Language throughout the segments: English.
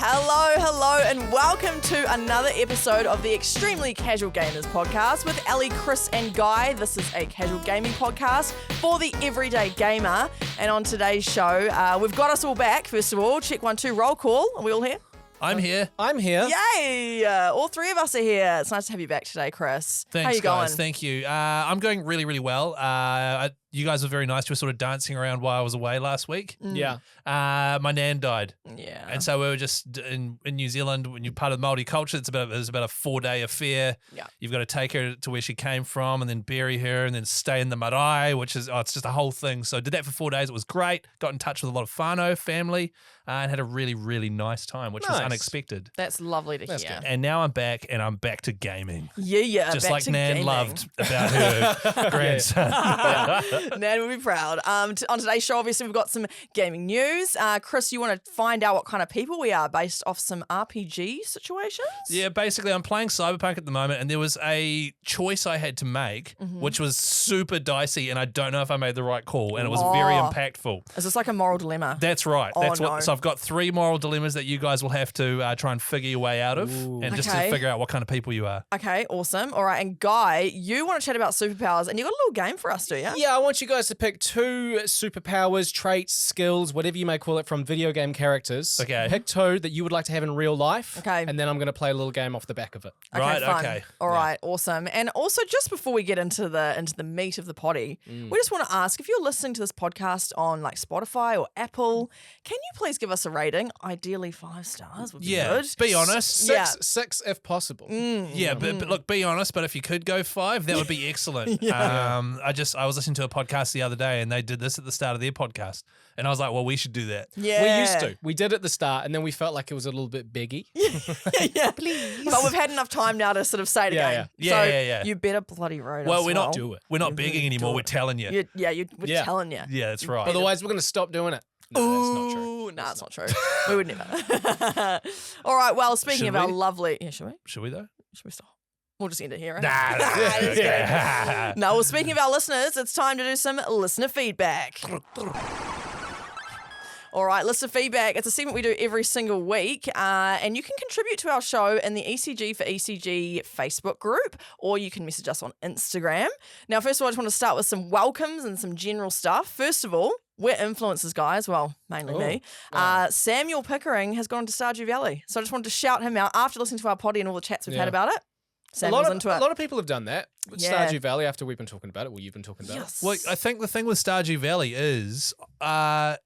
Hello, and welcome to another episode of the Extremely Casual Gamers podcast with Ellie, Chris, and Guy. This is a casual gaming podcast for the everyday gamer. And on today's show, we've got us all back. First of all, check 1, 2, roll call. Are we all here? I'm here. Yay! All three of us are here. It's nice to have you back today, Chris. Thanks, How you guys. going? Thank you. I'm going really, really well. You guys were very nice. We were sort of dancing around while I was away last week. Yeah. My nan died. Yeah. And so we were just in New Zealand. When you're part of the Māori culture, it's about a 4-day affair. Yeah. You've got to take her to where she came from and then bury her and then stay in the marae, which is, it's just a whole thing. So I did that for 4 days. It was great. Got in touch with a lot of whānau family and had a really, really nice time, which was unexpected. That's lovely to hear. good. And now I'm back and I'm back to gaming. Yeah. Just back like to Nan gaming. loved about her grandson. Nan will be proud. On today's show, obviously, we've got some gaming news. Chris, you want to find out what kind of people we are based off some RPG situations? Yeah, basically, I'm playing Cyberpunk at the moment, and there was a choice I had to make, which was super dicey, and I don't know if I made the right call, and it was very impactful. Is this like a moral dilemma? That's right. Oh, That's no. what. So I've got 3 moral dilemmas that you guys will have to try and figure your way out of, and just to Okay. figure out what kind of people you are. Okay, awesome. All right, and Guy, you want to chat about superpowers, and you got a little game for us, do you? Yeah, I want you guys to pick 2 superpowers, traits, skills, whatever you may call it, from video game characters. Okay. Pick 2 that you would like to have in real life. Okay. And then I'm going to play a little game off the back of it. Right, fun. okay. All right, awesome. And also, just before we get into the meat of the potty, we just want to ask, if you're listening to this podcast on like Spotify or Apple, can you please give us a rating? Ideally 5 stars would be Yeah, good. be honest. Six if possible. Yeah, but look, be honest. But if you could go 5, that would be excellent. I was listening to a podcast the other day, and they did this at the start of their podcast, and I was like, well, we should do that. Yeah. We used to. We did at the start, and then we felt like it was a little bit biggy. Yeah, please. But we've had enough time now to sort of say it again. Yeah. You better bloody road Well, us we're not Do it. We're not begging anymore. We're telling you. We're telling you. Yeah, that's right. Otherwise, we're going to stop doing it. No, that's not true. Ooh, no, it's not true. We would never. All right, well, speaking Should of our we? lovely... Yeah, should we? Should we though? Should we stop? We'll just end it here, right? Nah. Just kidding. Yeah. No, well, speaking of our listeners, it's time to do some listener feedback. All right, listener feedback. It's a segment we do every single week, and you can contribute to our show in the ECG for ECG Facebook group, or you can message us on Instagram. Now, first of all, I just want to start with some welcomes and some general stuff. First of all, we're influencers, guys. Well, mainly me. Samuel Pickering has gone to Stardew Valley, so I just wanted to shout him out after listening to our potty and all the chats we've had about it. Samuel's into it. A lot of people have done that. With Yeah. Stardew Valley, after we've been talking about it, well, you've been talking about Yes. Well, I think the thing with Stardew Valley is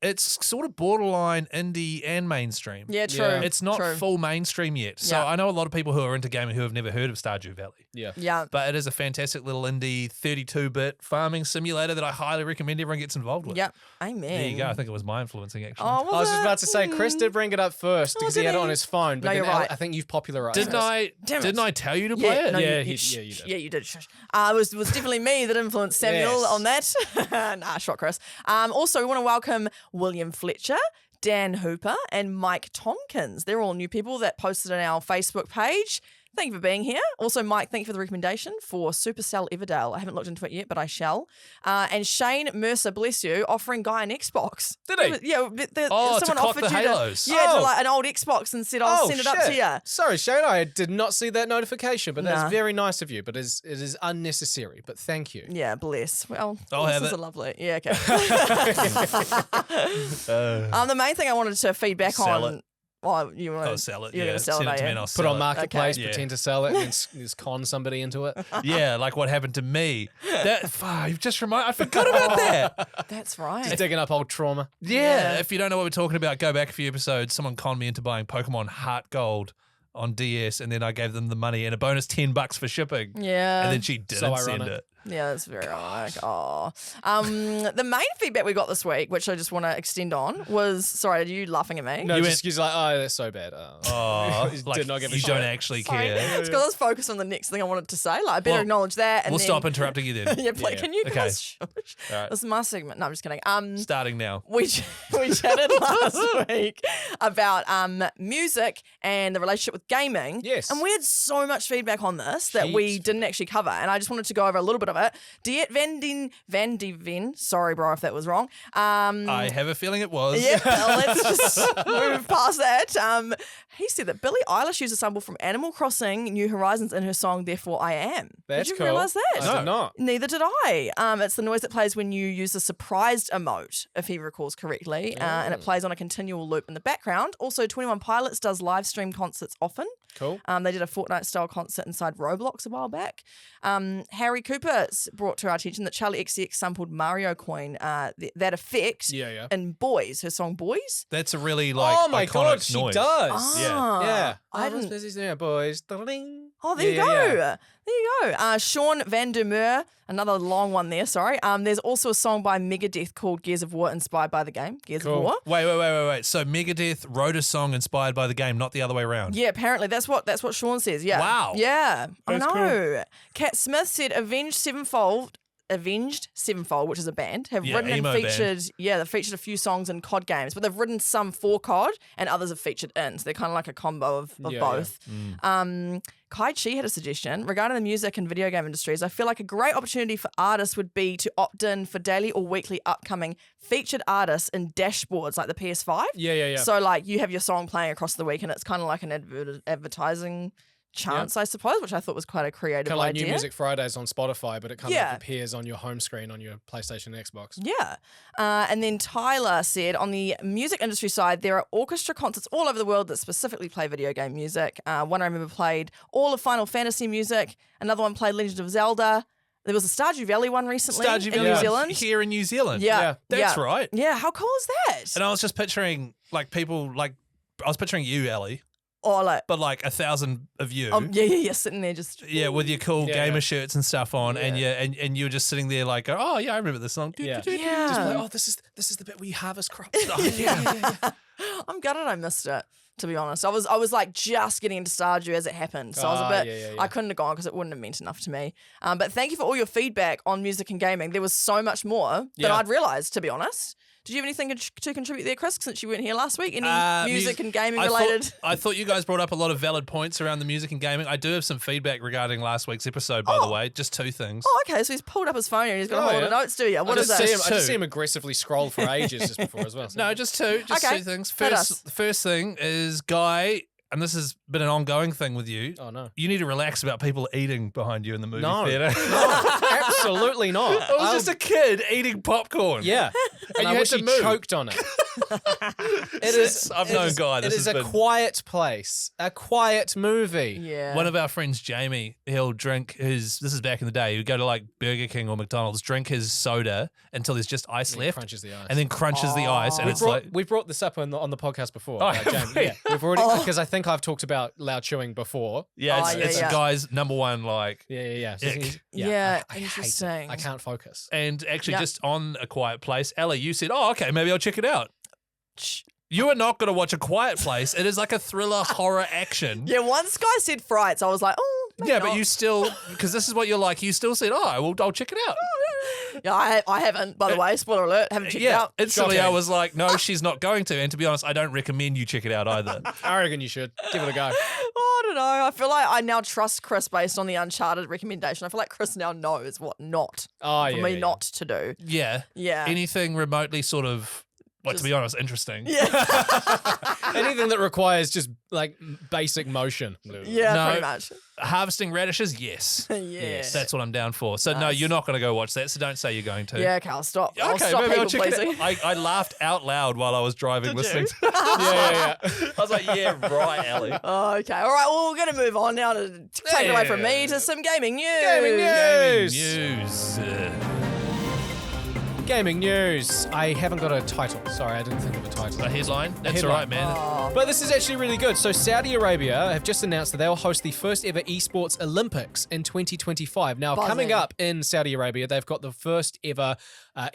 it's sort of borderline indie and mainstream. Yeah, true. Yeah. It's not True. full mainstream yet. So Yeah. I know a lot of people who are into gaming who have never heard of Stardew Valley. it. Yeah. Yeah. But it is a fantastic little indie 32-bit farming simulator that I highly recommend everyone gets involved with. Yep. Amen. There you go. I think it was my influencing, actually. Oh, I was just about to say, Chris did bring it up first because he did had it he? on his phone. But No, then you're right. I think you've popularized Didn't it. Damn it. Didn't I tell you to play it? No, Yeah, you you did. Yeah, you did. Shush. It was definitely me that influenced Samuel Yes. on that. Nah, shot Chris. Also, we want to welcome William Fletcher, Dan Hooper, and Mike Tompkins. They're all new people that posted on our Facebook page. Thank you for being here. Also, Mike, thank you for the recommendation for Supercell Everdale. I haven't looked into it yet, but I shall. And Shane Mercer, bless you, offering Guy an Xbox. Did he? Yeah. Oh, to someone clock offered the you Halos. to like an old Xbox and said, I'll send it up to you. Sorry, Shane, I did not see that notification, but Nah. that's very nice of you. But it is unnecessary. But thank you. Yeah, bless. Well, I'll have this is it. a lovely. Yeah, okay. The main thing I wanted to feedback Sell on. Well, you want I'll sell it. You're Yeah, going to sell send it, it to are me you? and I'll Put sell on it. Marketplace, Okay. pretend to sell it, and then just con somebody into it. Yeah, like what happened to me. You've just reminded. I forgot about that. That's right. Just digging up old trauma. Yeah, if you don't know what we're talking about, go back a few episodes. Someone conned me into buying Pokemon Heart Gold on DS, and then I gave them the money and a bonus $10 for shipping. Yeah. And then she didn't send ironic. it. Yeah, that's very ironic. Oh. The main feedback we got this week, which I just want to extend on, was sorry, are you laughing at me? No, You just he's like, oh, that's so bad. Oh, Did like not give a you shit. don't actually Sorry. care. It's because I was focused on the next thing I wanted to say. Like, I better Well, acknowledge that. And We'll then, stop interrupting you then. Yeah, please, Yeah. can you Okay. guys shush? All right. This is my segment. No, I'm just kidding. Starting now. We chatted last week about music and the relationship with gaming. Yes. And we had so much feedback on this that we Heaps. didn't actually cover. And I just wanted to go over a little bit bit of it. Diet Van de Ven. Sorry, bro, if that was wrong. I have a feeling it was. Yeah, let's just move past that. He said that Billie Eilish used a sample from Animal Crossing New Horizons in her song Therefore I Am. That's did you cool. realise that? I did not. Neither did I. It's the noise that plays when you use the surprised emote, if he recalls correctly, and it plays on a continual loop in the background. Also, 21 Pilots does live stream concerts often. Cool. They did a Fortnite-style concert inside Roblox a while back. Harry Cooper brought to our attention that Charlie XCX sampled Mario Coin, that effect in Boys, her song Boys. That's a really like oh my iconic God, she noise. does. Yeah. I was didn't. busy there, boys. Ding. Oh, there you go. There you go. Sean Van der Meer, another long one there, sorry. There's also a song by Megadeth called Gears of War inspired by the game, Gears of War. Wait. So Megadeth wrote a song inspired by the game, not the other way around. Yeah, apparently that's what Sean says. Yeah. Wow. Yeah. That's I know. cool. Kat Smith said Avenged Sevenfold, which is a band, have written and emo featured. band. Yeah, they've featured a few songs in COD games, but they've written some for COD and others have featured in. So they're kind of like a combo of both. Kai Chi had a suggestion regarding the music and video game industries. I feel like a great opportunity for artists would be to opt in for daily or weekly upcoming featured artists in dashboards like the PS5. Yeah. So like you have your song playing across the week and it's kind of like an advertising chance, I suppose, which I thought was quite a creative Kind of like idea. New Music Fridays on Spotify, but it kind of appears on your home screen on your PlayStation and Xbox. Yeah. And then Tyler said, on the music industry side, there are orchestra concerts all over the world that specifically play video game music. One I remember played all of Final Fantasy music. Another one played Legend of Zelda. There was a Stardew Valley one recently in New Zealand. Here in New Zealand. Yeah. That's right. Yeah, how cool is that? And I was just picturing like people like I was picturing you, Ellie. Or like, but like 1,000 of you. Yeah, sitting there just with your cool gamer shirts and stuff on, and you were just sitting there like, oh yeah, I remember this song. Yeah. Yeah. Just like, this is the bit where you harvest crops. I'm gutted I missed it, to be honest. I was like just getting into Stardew as it happened, so I was a bit. I couldn't have gone because it wouldn't have meant enough to me. But thank you for all your feedback on music and gaming. There was so much more than I'd realised, to be honest. Did you have anything to contribute there, Chris, since you weren't here last week? Any music and gaming related? I thought you guys brought up a lot of valid points around the music and gaming. I do have some feedback regarding last week's episode, by the way. Just two things. Oh, okay. So he's pulled up his phone and he's got a whole lot of notes, do you? What is that? I just see him aggressively scroll for ages just before as well. So. No, just two. Just two things. The first thing is, Guy, and this has been an ongoing thing with you. Oh, no. You need to relax about people eating behind you in the movie theater. No, absolutely not. I was just a kid eating popcorn. Yeah. And you actually choked on it. I've known Guy. It is a quiet place. A quiet movie. Yeah. One of our friends, Jamie, he'll drink this is back in the day, he would go to like Burger King or McDonald's, drink his soda until there's just ice left. Crunches the ice. And then crunches the ice. And we've brought this up on the podcast before. Oh, Jamie. Yeah. We've already, because I think I've talked about loud chewing before. Yeah, it's Guy's number one, like. Yeah. Yeah, I interesting. hate it. I can't focus. And actually, just on A Quiet Place, Ellie, you said, oh, okay, maybe I'll check it out. You are not going to watch A Quiet Place. It is like a thriller horror action. Yeah, once Guy said frights, I was like, oh, maybe not. But you still, because this is what you're like, you still said, oh, I'll check it out. Yeah, I haven't, by the way, spoiler alert, haven't checked it out. Instantly I was like, no, she's not going to. And to be honest, I don't recommend you check it out either. I reckon you should. Give it a go. Oh, I don't know. I feel like I now trust Chris based on the Uncharted recommendation. I feel like Chris now knows what not for me not to do. Yeah. Yeah. Anything remotely sort of, to be honest, interesting. Yeah. Anything that requires just like basic motion. Yeah, pretty much. Harvesting radishes, yes. Yes. That's what I'm down for. So no, you're not going to go watch that, so don't say you're going to. Yeah, okay, I'll stop. Okay, I'll stop maybe I'll people check pleasing. it out. I laughed out loud while I was driving listening to Yeah. I was like, yeah, right, Ellie. Oh, okay. All right, well, we're going to move on now to take it away from me to some gaming news. Gaming news. Gaming news. I haven't got a title. Sorry, I didn't think of a title. A headline? That's all right, man. But this is actually really good. So Saudi Arabia have just announced that they'll host the first ever esports Olympics in 2025 Now, coming up in Saudi Arabia, they've got the first ever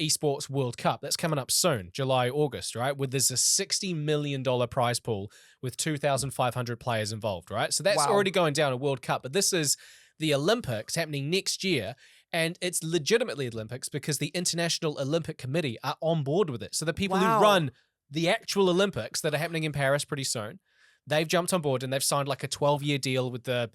esports World Cup. That's coming up soon, July, August, right? There's a $60 million prize pool with 2,500 players involved, right? So that's already going down a World Cup. But this is the Olympics happening next year. And it's legitimately Olympics because the International Olympic Committee are on board with it. So the people who run the actual Olympics that are happening in Paris pretty soon, they've jumped on board and they've signed like a 12-year deal with the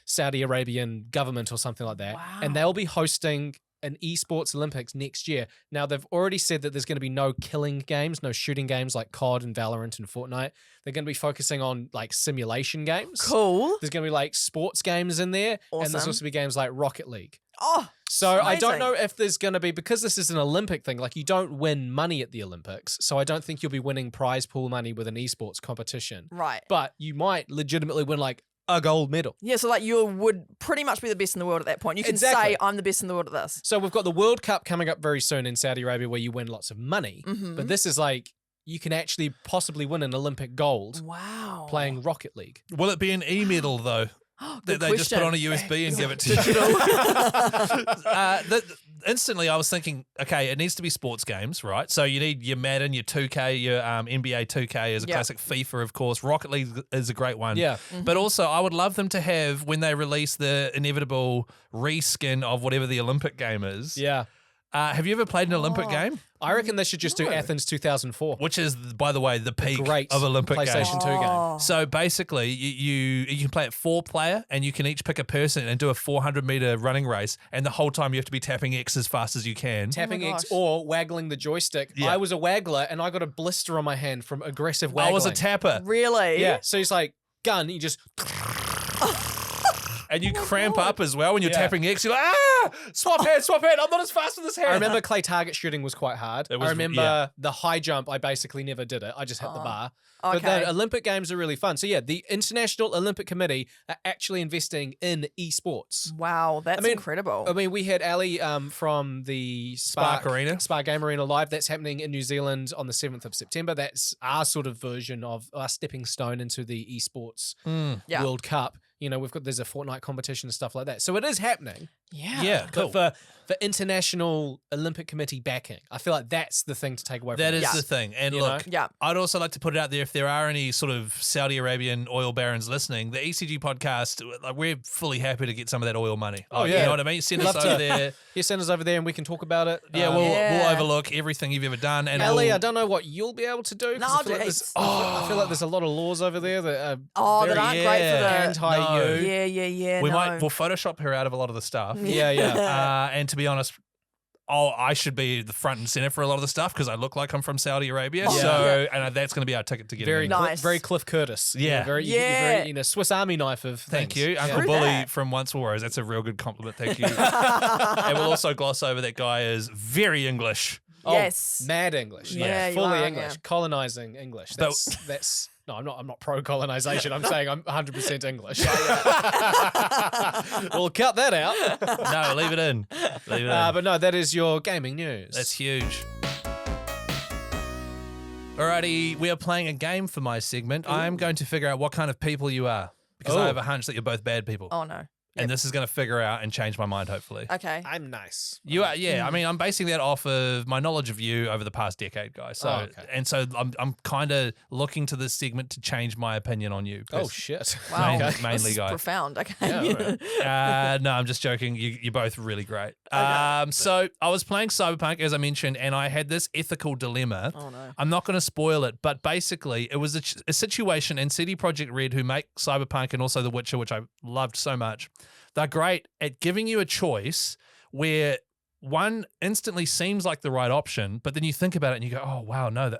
Saudi Arabian government or something like that. Wow. And they'll be hosting an esports Olympics next year. Now, they've already said that there's going to be no killing games, no shooting games like COD and Valorant and Fortnite. They're going to be focusing on like simulation games. Cool. There's going to be like sports games in there. And there's Awesome. also be games like Rocket League. Oh, So I don't amazing. know if there's going to be, because this is an Olympic thing, like you don't win money at the Olympics. So I don't think you'll be winning prize pool money with an esports competition. Right. But you might legitimately win like a gold medal. Yeah, so like you would pretty much be the best in the world at that point. You can Exactly. say, I'm the best in the world at this. So we've got the World Cup coming up very soon in Saudi Arabia where you win lots of money. Mhm. But this is like, you can actually possibly win an Olympic gold Wow. playing Rocket League. Will it be an e-medal though? Good That they just put on a question. USB and give it to you. Instantly, I was thinking, okay, it needs to be sports games, right? So you need your Madden, your 2K, your NBA 2K is a Yeah. classic. FIFA, of course. Rocket League is a great one. Yeah. But also, I would love them to have, when they release the inevitable reskin of whatever the Olympic game is. Yeah. Have you ever played an Olympic Oh. game? I reckon they should just do No. Athens 2004. Which is, by the way, the peak Great of Olympic games. PlayStation 2 game. Oh. So basically, you can play it 4-player, and you can each pick a person and do a 400-meter running race, and the whole time you have to be tapping X as fast as you can. Tapping X gosh. or waggling the joystick. Yeah. I was a waggler and I got a blister on my hand from aggressive waggling. I was a tapper, Really? Yeah. So he's like, gun, you just. and you cramp up as well when you're Yeah. tapping X. You're like, swap hand, I'm not as fast with this hand. I remember clay target shooting was quite hard. It was- I remember yeah. the high jump, I basically never did it. I just hit the bar. But Okay. the Olympic Games are really fun. So yeah, the International Olympic Committee are actually investing in esports. Wow, that's incredible. I mean, we had Ali from the Spark Arena. Spark Game Arena Live. That's happening in New Zealand on the 7th of September. That's our sort of version of our stepping stone into the esports Yeah. World Cup. You know, there's a Fortnite competition and stuff like that. So it is happening. yeah. Yeah, cool. But for International Olympic Committee backing, I feel like that's the thing to take away from That it. is Yeah. the thing. And You look, Yeah. I'd also like to put it out there, if there are any sort of Saudi Arabian oil barons listening, the ECG podcast, like, we're fully happy to get some of that oil money. Oh, Like, yeah. You know what I mean? Send us Love to. over there. You send us over there and we can talk about it. Yeah, Um, we'll Yeah. overlook everything you've ever done. And Ali, we'll- I don't know what you'll be able to do. 'cause No, I feel like it's- I feel like there's a lot of laws over there that are Oh, that very aren't great for the. anti-you. Yeah. we'll no. Photoshop her out of a lot of the stuff. Yeah, yeah. And to be honest, I should be the front and center for a lot of the stuff because I look like I'm from Saudi Arabia. Oh, So, and that's going to be our ticket to get Very, in. Nice. very Cliff Curtis. Yeah. very, Yeah. very, Swiss Army knife of. Thank things. you, Yeah. Uncle True Bully that. from Once Warriors. That's a real good compliment. Thank you. And we'll also gloss over that guy is very English. Oh, Yes. mad English. Yeah, you fully are, English, yeah. colonizing English. But- That's. No, I'm not pro colonization. I'm saying I'm 100% English. We'll cut that out. No, leave it in. Leave it in. But no, that is your gaming news. That's huge. Alrighty, we are playing a game for my segment. I'm going to figure out what kind of people you are because I Oh. have a hunch that you're both bad people. Oh no. And this is going to figure out and change my mind, hopefully. Okay. I'm nice. You are, yeah. I mean, I'm basing that off of my knowledge of you over the past decade, guys. So, Oh, okay. and so I'm kind of looking to this segment to change my opinion on you. Oh shit. Wow. Main- This mainly, is guy. profound. Okay. Yeah, all right. No, I'm just joking. You're both really great. So I was playing Cyberpunk, as I mentioned, and I had this ethical dilemma. Oh no. I'm not going to spoil it, but basically it was a situation, and CD Projekt Red, who make Cyberpunk and also The Witcher, which I loved so much, they're great at giving you a choice where one instantly seems like the right option, but then you think about it and you go, oh, wow, no,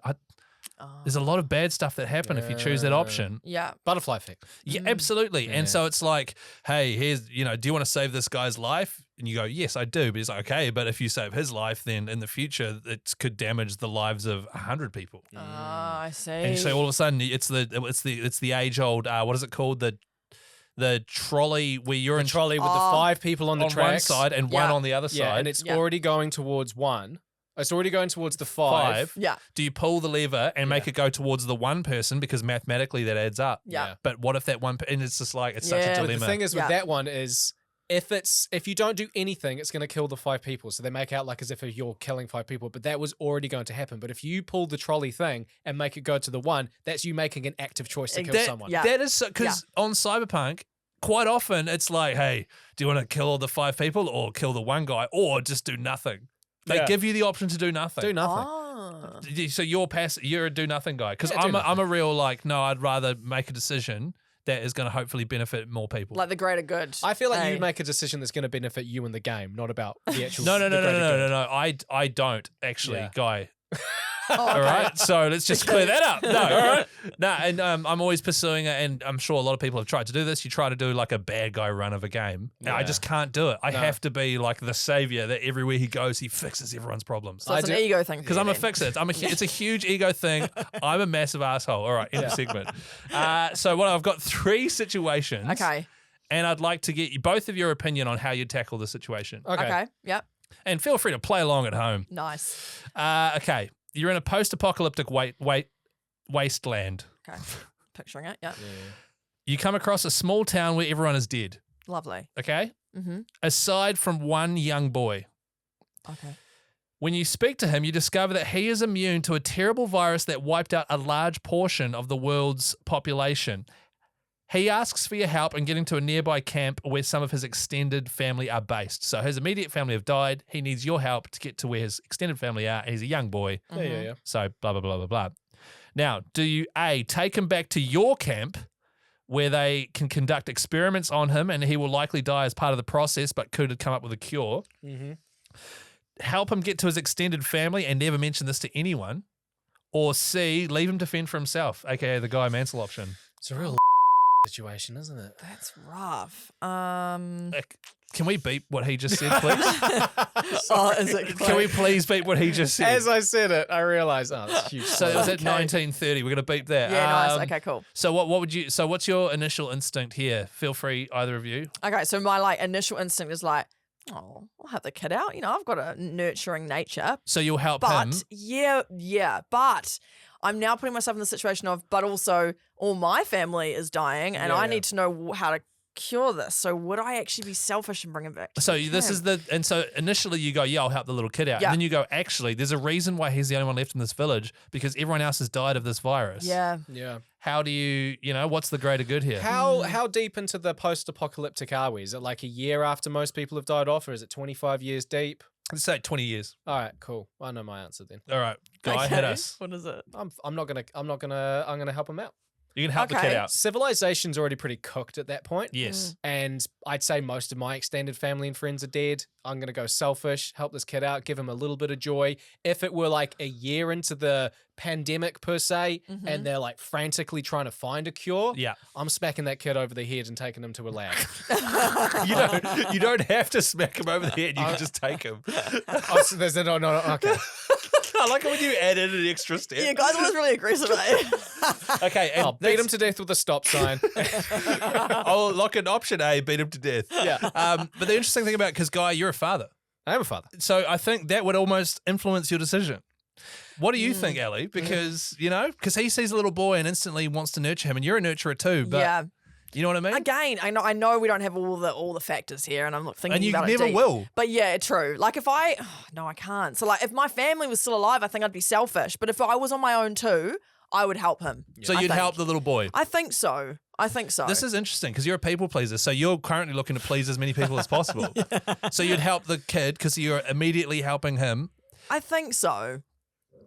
there's a lot of bad stuff that happen if you choose that option. Yeah. Butterfly effect. Yeah, absolutely. Yeah. And so it's like, hey, here's, do you want to save this guy's life? And you go, yes, I do. But he's like, okay, but if you save his life, then in the future, it could damage the lives of 100 people. Ah, I see. And so all of a sudden, it's the age old, what is it called? The trolley where you're in Trolley with the Oh. 5 people on the on tracks. one side and one Yeah. on the other Yeah, side. and it's Yeah. already going towards one. It's already going towards the 5. Yeah. Do you pull the lever and make Yeah. it go towards the one person because mathematically that adds up? Yeah. But what if that one? And it's just like it's such Yeah. a But But dilemma. the thing is with Yeah. that one is if you don't do anything, it's going to kill the 5 people. So they make out like as if you're killing 5 people, but that was already going to happen. But if you pull the trolley thing and make it go to the one, that's you making an active choice to kill that, someone. Yeah. that is because on Cyberpunk, quite often it's like, hey, do you want to kill all the 5 people or kill the one guy or just do nothing? They Yeah. give you the option to do nothing. Do nothing. Oh. So you're a do nothing guy because Yeah, do I'm a real like no, I'd rather make a decision that is going to hopefully benefit more people. Like the greater good. I feel like Hey. you make a decision that's going to benefit you in the game, not about the actual. No. the greater good. I don't actually, Yeah. Guy. Oh, All okay. right, so let's just clear that up. No, all right. No, and I'm always pursuing it, and I'm sure a lot of people have tried to do this. You try to do like a bad guy run of a game. And I Yeah. just can't do it. I No. have to be like the savior that everywhere he goes, he fixes everyone's problems. So it's I an do- ego thing. Because I'm a fixer. It's a huge ego thing. I'm a massive asshole. All right, end of segment. So I've got 3 situations. Okay. And I'd like to get both of your opinion on how you tackle the situation. Okay. Yep. And feel free to play along at home. Nice. Okay. You're in a post-apocalyptic wasteland. Okay. Picturing it. Yep. You come across a small town where everyone is dead. Lovely. Okay? Mm-hmm. Aside from one young boy. Okay. When you speak to him, you discover that he is immune to a terrible virus that wiped out a large portion of the world's population. He asks for your help in getting to a nearby camp where some of his extended family are based. So his immediate family have died. He needs your help to get to where his extended family are. He's a young boy. Yeah. So blah, blah, blah, blah, blah. Now, do you A, take him back to your camp where they can conduct experiments on him and he will likely die as part of the process but could come up with a cure? Mm-hmm. Help him get to his extended family and never mention this to anyone? Or C, leave him to fend for himself, aka the Guy Mansell option? It's a real situation, isn't it? That's rough. Can we beep what he just said, please? Oh, is it? Can we please beep what he just said? As I said it, I realized, that's huge. So it was at Okay. 1930. We're going to beep that. Yeah, nice. Okay, cool. So what would you? So what's your initial instinct here? Feel free, either of you. Okay, so my initial instinct is like, oh, I'll have the kid out. You know, I've got a nurturing nature. So you'll help But him. yeah, but I'm now putting myself in the situation of, but also all my family is dying, and I need to know how to cure this. So would I actually be selfish and bring him back? So this is and so initially you go, yeah, I'll help the little kid out. Yeah. And then you go, actually, there's a reason why he's the only one left in this village because everyone else has died of this virus. Yeah. Yeah. How do you, what's the greater good here? How deep into the post-apocalyptic are we? Is it like a year after most people have died off, or is it 25 years deep? Let's say 20 years. All right, cool. I know my answer then. All right, Guy, hit us. What is it? I'm gonna help him out. You can help the Okay. kid out. Civilization's already pretty cooked at that point. Yes. And I'd say most of my extended family and friends are dead. I'm going to go selfish, help this kid out, give him a little bit of joy. If it were like a year into the pandemic per se, and they're like frantically trying to find a cure, Yeah. I'm smacking that kid over the head and taking him to a lab. You don't have to smack him over the head. You can just take him. Oh, so there's no, okay. I like it when you add in an extra step. Yeah, guys always really aggressive. Okay, and I'll beat him to death with a stop sign. I'll lock in option A, beat him to death. Yeah. But the interesting thing about, because Guy, you're a father. I am a father. So I think that would almost influence your decision. What do you think, Ellie? Because, because he sees a little boy and instantly wants to nurture him, and you're a nurturer too. But Yeah. you know what I mean? Again, I know we don't have all the factors here, and I'm thinking And you about it never deep. will. But yeah, true. Like if no, I can't. So like if my family was still alive, I think I'd be selfish. But if I was on my own too, I would help him. So I you'd think. help the little boy. I think so. This is interesting because you're a people pleaser. So you're currently looking to please as many people as possible. So you'd help the kid because you're immediately helping him. I think so.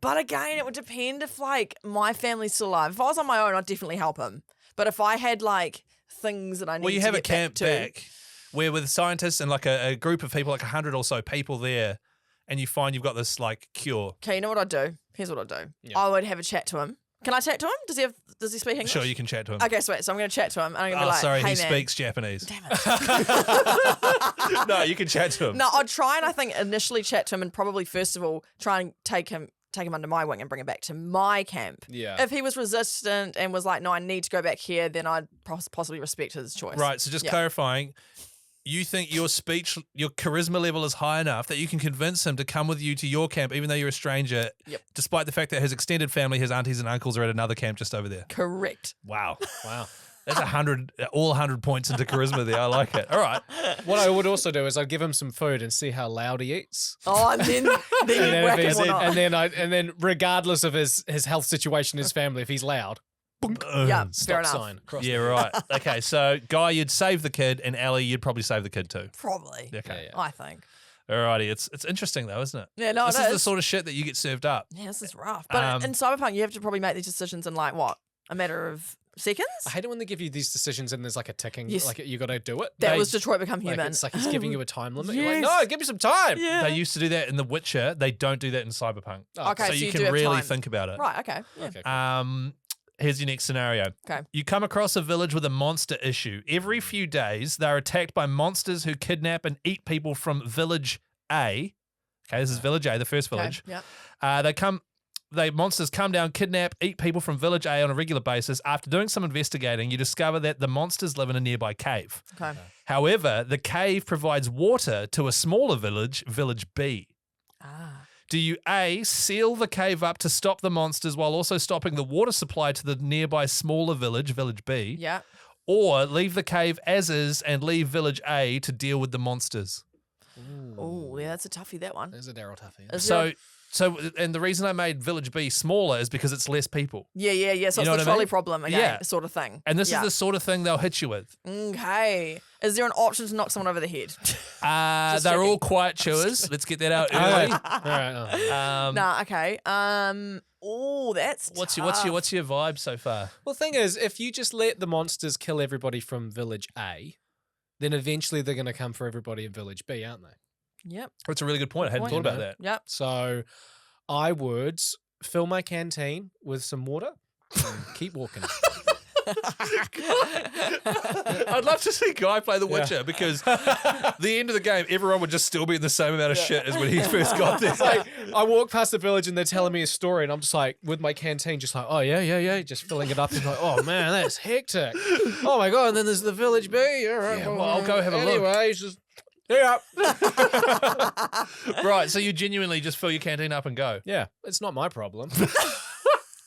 But again, it would depend if like my family's still alive. If I was on my own, I'd definitely help him. But if I had like things that I need Well, you to have a get camp to, back where with scientists and like a group of people, like 100 or so people there, and you find you've got this like cure. Okay, you know what I'd do? Here's what I'd do. Yeah. I would have a chat to him. Can I chat to him? Does he speak English? Sure, you can chat to him. Okay, sweet. So I'm going to chat to him. And I'm going to be like, sorry, hey, he man. speaks Japanese. Damn it. No, you can chat to him. No, I'd try and I think initially chat to him and probably first of all try and take him under my wing and bring him back to my camp. Yeah. If he was resistant and was like, no, I need to go back here, then I'd possibly respect his choice. Right, so just Yeah. clarifying, you think your charisma level is high enough that you can convince him to come with you to your camp, even though you're a stranger, Yep. despite the fact that his extended family, his aunties and uncles are at another camp just over there. Correct. Wow. Wow. That's 100 points into charisma there. I like it. All right. What I would also do is I'd give him some food and see how loud he eats. Oh, and then And you then, whack if him he's, or not. and then regardless of his health situation, his family, if he's loud, Yeah, fair stop enough. sign. Cross. Yeah, right. Okay, so Guy, you'd save the kid, and Ellie, you'd probably save the kid too. Probably. Okay. Yeah. I think. Alrighty. It's interesting though, isn't it? Yeah, no, This it is is. the sort of shit that you get served up. Yeah, this is rough. But Um, in Cyberpunk, you have to probably make these decisions in like what? A matter of seconds? I hate it when they give you these decisions and there's like a ticking, Yes. like you got to do it. That was Detroit Become Like, Human. it's like he's giving you a time limit. You're like, Yes. no, give me some time. Yeah. They used to do that in The Witcher. They don't do that in Cyberpunk. Oh, Okay, so so you you can do have really time. think about it. Right, okay. Yeah. Okay, cool. Here's your next scenario. Okay. You come across a village with a monster issue. Every few days, they're attacked by monsters who kidnap and eat people from Village A. Okay, this is Village A, the first village. Okay. Yeah. Monsters come down, kidnap, eat people from Village A on a regular basis. After doing some investigating, you discover that the monsters live in a nearby cave. Okay. However, the cave provides water to a smaller village, Village B. Ah. Do you A, seal the cave up to stop the monsters while also stopping the water supply to the nearby smaller village, Village B? Yeah. Or leave the cave as is and leave Village A to deal with the monsters? Oh, yeah, that's a toughie, that one. There's a Daryl toughie. Is So, there- and the reason I made Village B smaller is because it's less people. Yeah. So You it's know the what I trolley mean? problem again, Yeah. sort of thing. And this Yeah. is the sort of thing they'll hit you with. Okay. Is there an option to knock someone over the head? They're checking. all quiet chewers. Let's get that out All early. right. Nah, okay. Oh, that's What's tough. your vibe so far? Well, the thing is, if you just let the monsters kill everybody from Village A, then eventually they're going to come for everybody in Village B, aren't they? Yep. That's a really good point. I hadn't Point. thought about that. Yep. So I would fill my canteen with some water and keep walking. I'd love to see Guy play The Witcher because the end of the game, everyone would just still be in the same amount of shit as when he first got there. It's like I walk past the village and they're telling me a story, and I'm just like with my canteen, just like, oh yeah, just filling it up and like, oh man, that's hectic. Oh my god, and then there's the Village B. All right, Yeah, well, I'll go have a look. Anyway, it's just yeah, Right, so you genuinely just fill your canteen up and go. yeah, it's not my problem.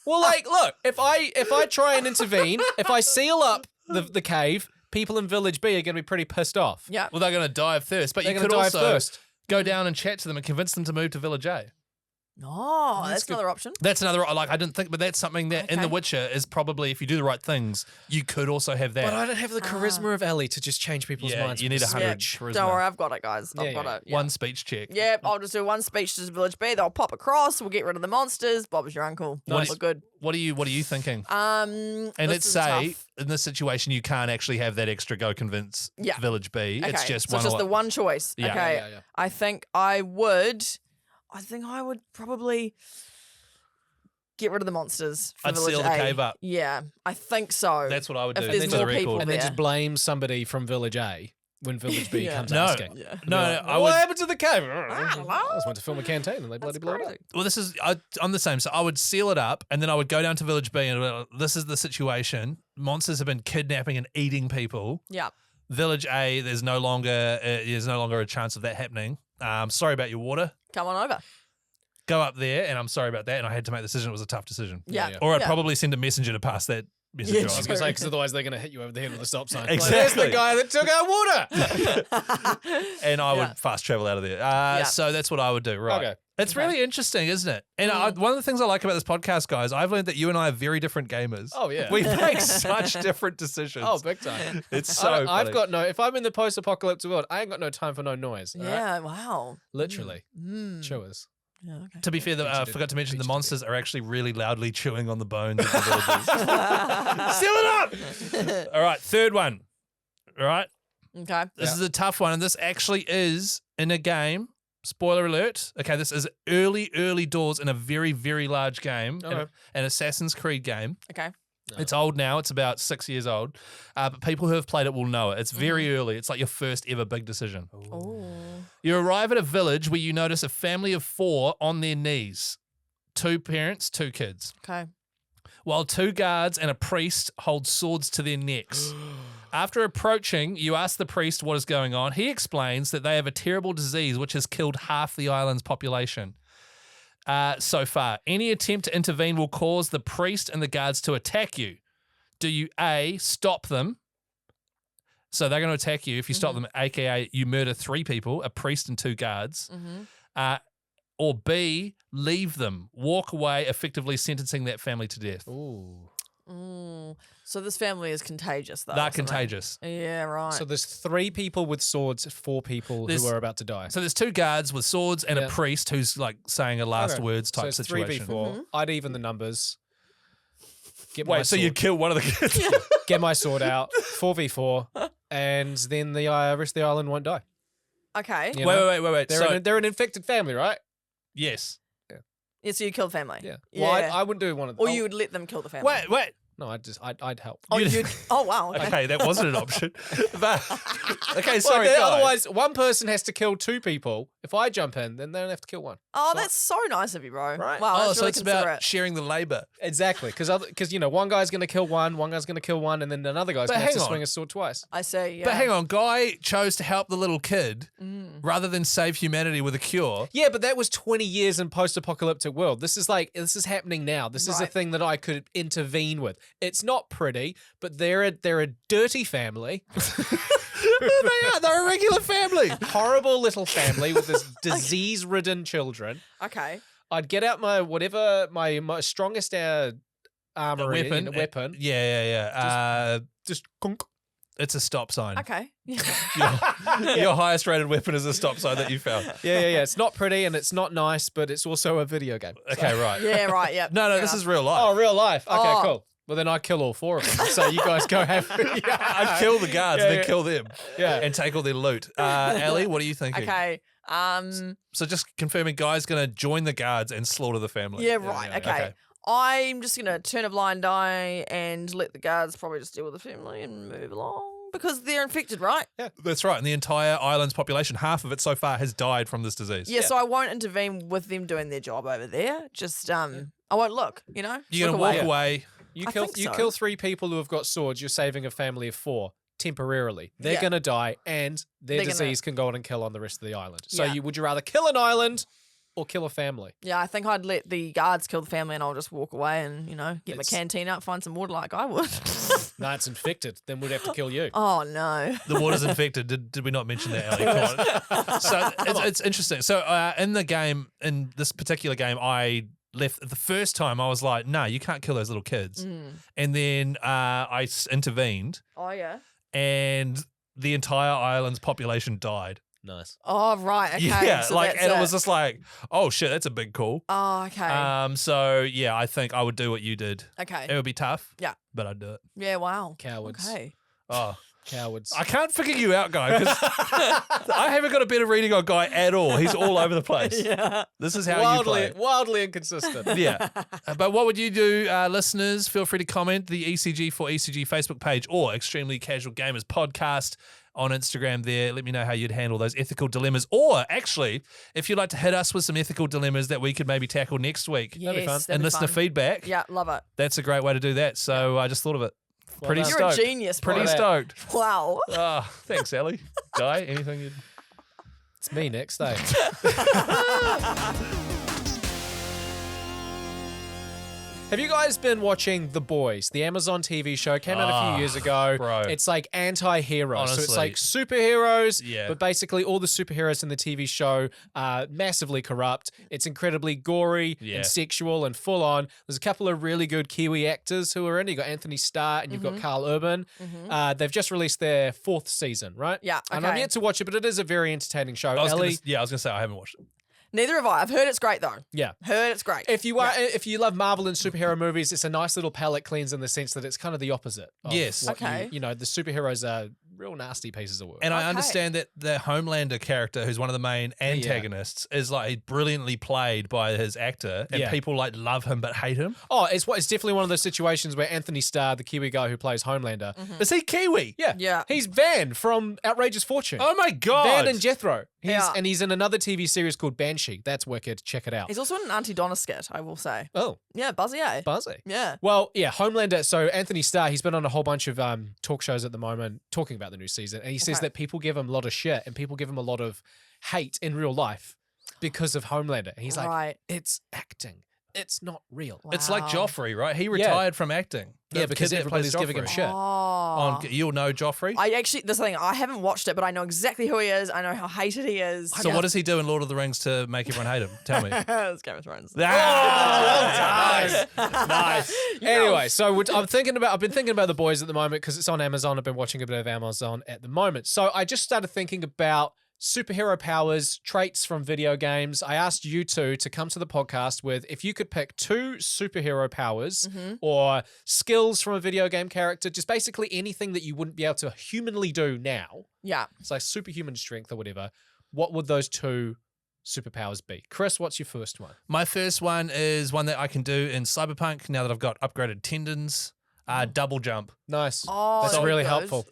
Well, like, look, if I try and intervene, if I seal up the cave, people in Village B are going to be pretty pissed off. Yep. Well, they're going to die of thirst, but They're you going could to die also first. go down and chat to them and convince them to move to Village A. Oh, that's good. another option. That's another, like, I didn't think, but that's something that in Okay. The Witcher is probably, if you do the right things, you could also have that. But I don't have the charisma of Ellie to just change people's Yeah, minds. you with need this 100 speech. charisma. Don't worry, I've got it, guys. I've Yeah, got yeah, it. Yeah. One speech check. Yep, I'll just do one speech to Village B. They'll pop across. We'll get rid of the monsters. Bob's your uncle. Nice. We're good. What are you thinking? And And let's say in this situation you can't actually have that extra go convince Yeah. Village B. okay. It's just so one. it's just the one choice. Yeah. Okay. Yeah. I think I would probably get rid of the monsters for I'd Village seal the A. cave up. Yeah, I think so. That's what I would do. If just there's for the more people record. And then there. just blame somebody from Village A when Village B Yeah. comes No. asking. Yeah. No, I What would. happened to the cave? I don't know. I just went to film a canteen and they bloody That's blew it up. crazy. Well, this is I'm the same. So I would seal it up, and then I would go down to Village B, and this is the situation. Monsters have been kidnapping and eating people. Yeah. Village A, there's no longer a chance of that happening. Sorry about your water. Come on over. Go up there, and I'm sorry about that. And I had to make the decision. It was a tough decision. Yeah. Yeah. Or I'd Yeah. probably send a messenger to pass that message Yeah, on. I was going to say, because otherwise they're going to hit you over the head with a stop sign. Exactly. Like, there's the guy that took our water. And I Yeah. would fast travel out of there. Yeah. So that's what I would do. Right. Okay. It's Okay. really interesting, isn't it? And one of the things I like about this podcast, guys, I've learned that you and I are very different gamers. Oh, yeah. We make such different decisions. Oh, big time. It's so I've funny. got if I'm in the post-apocalyptic world, I ain't got no time for no noise. all right? Yeah. Wow. Literally. Mm. Chewers. Yeah, okay. To be fair, I forgot to mention the Featured monsters are actually really loudly chewing on the bones of the villagers. Seal it up! All right, third one. All right, Okay. this is a tough one, and this actually is in a game. Spoiler alert. Okay, this is early doors in a very, very large game, Okay. an Assassin's Creed game. Okay. It's old now. It's about 6 years old. But people who have played it will know it. It's very early. It's like your first ever big decision. Oh. You arrive at a village where you notice a family of 4 on their knees. 2 parents, 2 kids. Okay. While 2 guards and a priest hold swords to their necks. After approaching, you ask the priest what is going on. He explains that they have a terrible disease which has killed half the island's population. So far, any attempt to intervene will cause the priest and the guards to attack you. Do you A, stop them? So they're going to attack you if you stop them, aka you murder 3 people, a priest and 2 guards. Mm-hmm. Or B, leave them, walk away, effectively sentencing that family to death. Ooh. Mm. So this family is contagious, though. They're isn't it? contagious. Yeah. Right. So there's 3 people with swords, 4 people There's- who are about to die. So there's 2 guards with swords and Yeah. a priest who's like saying a last Okay. words type so it's situation. 3v4. I'd even the numbers. get my Wait, so sword, you'd kill one of the kids? get my sword out, 4v4, and then the rest of the island won't die. Okay. You know? Wait. They're an infected family, right? Yes. Yeah, so you kill the family. Yeah. Well, I wouldn't do one of them. Or you would let them kill the family. Wait. No, I'd help. Oh, oh wow. Okay. Okay, that wasn't an option. But okay, Well, sorry. Guys. otherwise, one person has to kill 2 people. If I jump in, then they don't have to kill one. Oh, that's so nice of you, bro. Right. Wow, Oh, that's so really it's about considerate. sharing the labor. Exactly, because one guy's going to kill one guy's going to kill one, and then another guy's But going to have to hang on. swing a sword twice. I see. Yeah. But hang on, Guy chose to help the little kid rather than save humanity with a cure. Yeah, but that was 20 years in post-apocalyptic world. This is happening now. This is a Right. thing that I could intervene with. It's not pretty, but they're a dirty family. They're a regular family. Horrible little family with this disease-ridden children. Okay. I'd get out my strongest armor weapon. Yeah. Just conk. It's a stop sign. Okay. Yeah. Your highest rated weapon is a stop sign that you found. Yeah. It's not pretty and it's not nice, but it's also a video game. Okay, right. Yeah. Right. Yeah. No, this is real life. Oh, real life. Okay, Oh. cool. Well, then I'd kill all 4 of them. So you guys go have. I'd kill the guards and then kill them. Yeah. And take all their loot. Ellie, what are you thinking? Okay. So just confirming, Guy's going to join the guards and slaughter the family. Yeah. Right. Okay. I'm just gonna turn a blind eye and let the guards probably just deal with the family and move along because they're infected, right? That's right. And the entire island's population, half of it so far, has died from this disease. Yeah. So I won't intervene with them doing their job over there. Just I won't look. You know. You're Just going to look walk away. You I kill think you so. kill 3 people who have got swords. You're saving a family of 4 temporarily. They're Yeah. gonna die, and their They're gonna- disease can go on and kill on the rest of the island. So Yeah. would you rather kill an island or kill a family? Yeah, I think I'd let the guards kill the family and I'll just walk away and, get my It's- canteen out, find some water like I would. No, it's infected. Then we'd have to kill you. Oh, no. The water's infected. Did we not mention that, Ellie? Come on. So it's interesting. So in the game, in this particular game, I left the first time. I was like, no, you can't kill those little kids. And then I intervened, Oh, yeah. and the entire island's population died. Nice. Oh, right. Okay. Yeah, so like, that's and it was just like, oh shit, that's a big call. Oh, okay. So yeah, I think I would do what you did. Okay. It would be tough. Yeah. But I'd do it. Yeah, wow. Cowards. Okay. Oh, Cowards. I can't figure you out, Guy, because I haven't got a better reading on Guy at all. He's all over the place. Yeah. This is how you play. Wildly inconsistent. Yeah. But what would you do, listeners? Feel free to comment the ECG for ECG Facebook page or Extremely Casual Gamers podcast on Instagram there. Let me know how you'd handle those ethical dilemmas. Or actually, if you'd like to hit us with some ethical dilemmas that we could maybe tackle next week Yes, be fun. that'd and be listener fun. feedback, Yeah, love it. that's a great way to do that. So I just thought of it. Well Pretty done. You're stoked. a genius, bro. Pretty stoked. Wow. Oh, thanks, Ellie. Guy, anything you'd... It's me next day. Have you guys been watching The Boys? The Amazon TV show came out a few years ago. bro. It's like anti-heroes. So it's Honestly. like superheroes, Yeah. but basically all the superheroes in the TV show are massively corrupt. It's incredibly gory Yeah. and sexual and full on. There's a couple of really good Kiwi actors who are in. You've got Anthony Starr and you've got Carl Urban. They've just released their 4th season, right? Yeah, And I'm okay. yet to watch it, but it is a very entertaining show. I was Ellie, going to say I haven't watched it. Neither have I. I've heard it's great, though. yeah. Heard it's great. If you love Marvel and superhero movies, it's a nice little palate cleanse in the sense that it's kind of the opposite. Of Yes. what Okay. You know, the superheroes are real nasty pieces of work. And I Okay. understand that the Homelander character, who's one of the main antagonists, is like brilliantly played by his actor, and Yeah. people like love him but hate him. It's definitely one of those situations where Anthony Starr, the Kiwi guy who plays Homelander, Is he Kiwi? yeah, Yeah. he's Van from Outrageous Fortune. Oh my god! Van and Jethro. Yeah. He's in another TV series called Banshee. That's wicked. Check it out. He's also in an Auntie Donna skit, I will say. Oh, Yeah, Buzzy, eh? buzzy. Yeah. Well, yeah, Homelander. So Anthony Starr, he's been on a whole bunch of talk shows at the moment talking about the new season, and he says Okay. that people give him a lot of shit and people give him a lot of hate in real life because of Homelander. And he's like, Right. it's acting. It's not real. It's like Wow. Joffrey, right? He retired from acting. Yeah, The because kid that everybody's plays giving him Joffrey. shit. Oh. You'll know Joffrey. I actually, this thing, I haven't watched it, but I know exactly who he is. I know how hated he is. So what does he do in Lord of the Rings to make everyone hate him? Tell me. It's Game of Thrones. Ah, Nice. Anyway, so I've been thinking about The Boys at the moment because it's on Amazon. I've been watching a bit of Amazon at the moment. So I just started thinking about superhero powers, traits from video games. I asked you two to come to the podcast with if you could pick 2 superhero powers or skills from a video game character, just basically anything that you wouldn't be able to humanly do now. Yeah. It's like superhuman strength or whatever. What would those 2 superpowers be? Chris, what's your first one? My first one is one that I can do in Cyberpunk now that I've got upgraded tendons. Double jump. Nice. Oh, That's so really good. helpful.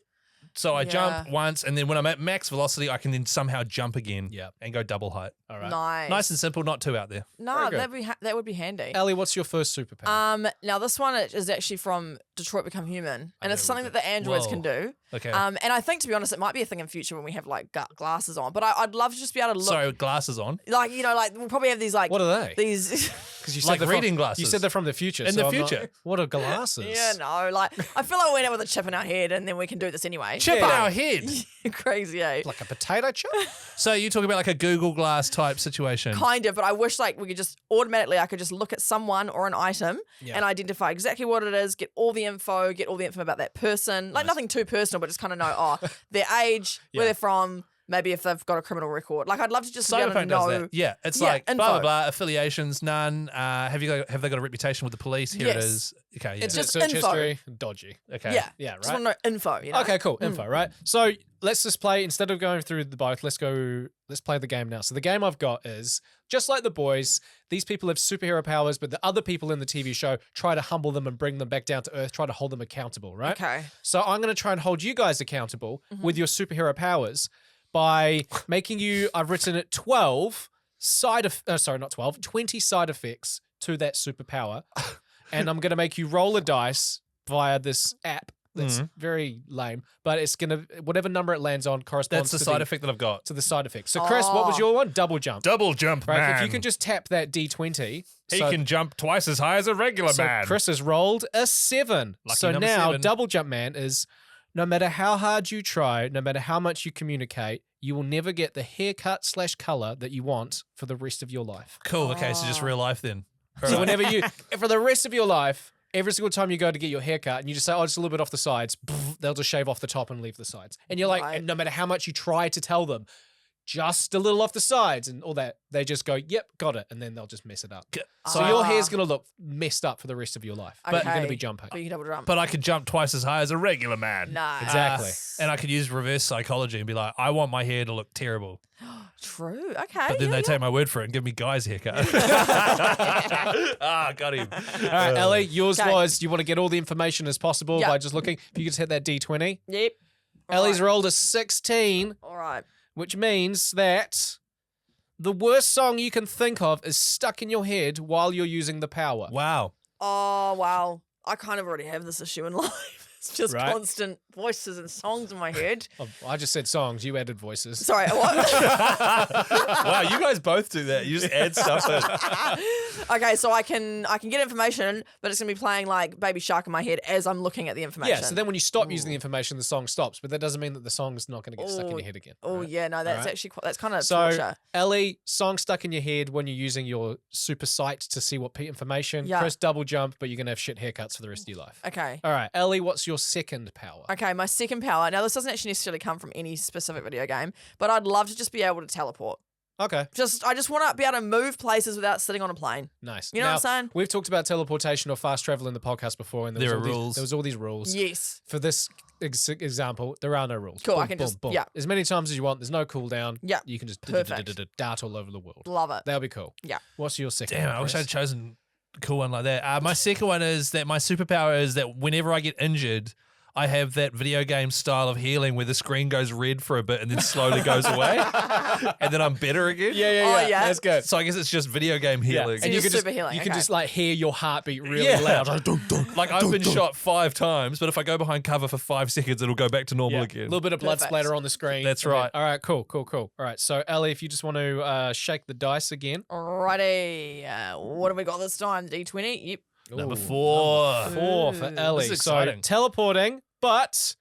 So I Yeah. jump once, and then when I'm at max velocity, I can then somehow jump again Yep. and go double height. All right. Nice. And simple, not too out there. No, Very good. that would be handy. Ellie, what's your first superpower? Now this one is actually from Detroit Become Human, and it's know something what that the androids Whoa. can do. Okay. And I think, to be honest, it might be a thing in future when we have like glasses on. But I'd love to just be able to look, Sorry, with glasses on. like What we'll probably have these like are they? these. Because you Like they're from- reading glasses. You said they're from the future. In so the I'm not- future. What are glasses? Yeah, no, like I feel like we end up with a chip in our head, and then we can do this anyway. Chip in Yeah. our head. Crazy, eh? Like a potato chip? So you talk about like a Google Glass type situation. Kind of, but I wish like we could just automatically, I could just look at someone or an item Yeah. and identify exactly what it is, get all the info about that person. Like nothing too personal, but just kind of know, their age, Yeah. where they're from, maybe if they've got a criminal record. Like I'd love to just be able to Cyberpunk does know. that. Yeah, it's Yeah, like blah info. blah blah. Affiliations, none. Have they got a reputation with the police? Here it Yes. is. Okay, yeah. It's just search info. history. Dodgy. okay. Yeah, Yeah, just right? want to know info. You know? Okay, cool. Info, right? So let's just play, instead of going through the both, let's play the game now. So the game I've got is, just like the boys, these people have superhero powers, but the other people in the TV show try to humble them and bring them back down to earth, try to hold them accountable, right? Okay. So I'm going to try and hold you guys accountable with your superhero powers by making you, I've written it 20 side effects to that superpower. And I'm going to make you roll a dice via this app that's very lame, but it's going to, whatever number it lands on corresponds That's the to side effect that I've got. to the side effect. So Chris, what was your one? Double jump. Double jump, Right, man. if you can just tap that D20. he can jump twice as high as a regular So man. Chris has rolled a 7. Lucky so number now 7. double jump man is, no matter how hard you try, no matter how much you communicate, you will never get the haircut / color that you want for the rest of your life. Cool. Okay, so just real life then. So whenever you, for the rest of your life, every single time you go to get your haircut and you just say, just a little bit off the sides, they'll just shave off the top and leave the sides. And you're like, Right. and no matter how much you try to tell them, just a little off the sides and all that, they just go, yep, got it. And then they'll just mess it up. So your hair's going to look messed up for the rest of your life. But you're going to Okay. be jumping. But you can double jump. But I could jump twice as high as a regular man. Nice. Exactly. And I could use reverse psychology and be like, I want my hair to look terrible. True. Okay. But then yeah, they take my word for it and give me guy's haircut. Got him. All right, Ellie, yours Okay. was, you want to get all the information as possible Yep. by just looking. If you could just hit that D20. Yep. Ellie's rolled a 16, All right. which means that the worst song you can think of is stuck in your head while you're using the power. Wow. Oh, wow. I kind of already have this issue in life. It's just Right. constant voices and songs in my head. Oh, I just said songs. You added voices. Sorry, what? Wow, you guys both do that. You just add stuff in. Okay, so I can get information, but it's gonna be playing like Baby Shark in my head as I'm looking at the information. Yeah, so then when you stop using the information, the song stops. But that doesn't mean that the song's not going to get stuck in Oh, your head again. Oh right? yeah, no, that's Alright. actually that's kind of So, torture. Ellie, song stuck in your head when you're using your super sight to see what information. Yeah. Chris, double jump, but you're going to have shit haircuts for the rest of your life. Okay. All right, Ellie, what's your second power? Okay, my second power. Now, this doesn't actually necessarily come from any specific video game, but I'd love to just be able to teleport. Okay, I just want to be able to move places without sitting on a plane. nice. You know Now, what I'm saying? We've talked about teleportation or fast travel in the podcast before, and There are all these- rules. there was all these rules. Yes. For this example, there are no rules. Cool, I Boom, can boom, just- boom. yeah. As many times as you want. There's no cooldown. Yeah, You can just perfect. dart all over the world. Love it. That'll be cool. Yeah. What's your second? Damn, one, I wish Chris? I'd chosen a cool one like that. My second one is that my superpower is that whenever I get injured, I have that video game style of healing where the screen goes red for a bit and then slowly goes away. And then I'm better again. Oh, yeah. That's good. So I guess it's just video game healing. So And you you're can just super healing, you can okay. just like hear your heartbeat really Yeah. loud. Like, dun, dun, Like I've been shot 5 times, but if I go behind cover for 5 seconds, it'll go back to normal yeah. again. A little bit of blood Perfect. splatter on the screen. That's And then- right. all right, cool. All right, so Ellie, if you just want to shake the dice again. Alrighty. What have we got this time? The D20? Yep. Number Ooh, 4. number 4 for Ooh. Ellie. This is So exciting. teleporting, but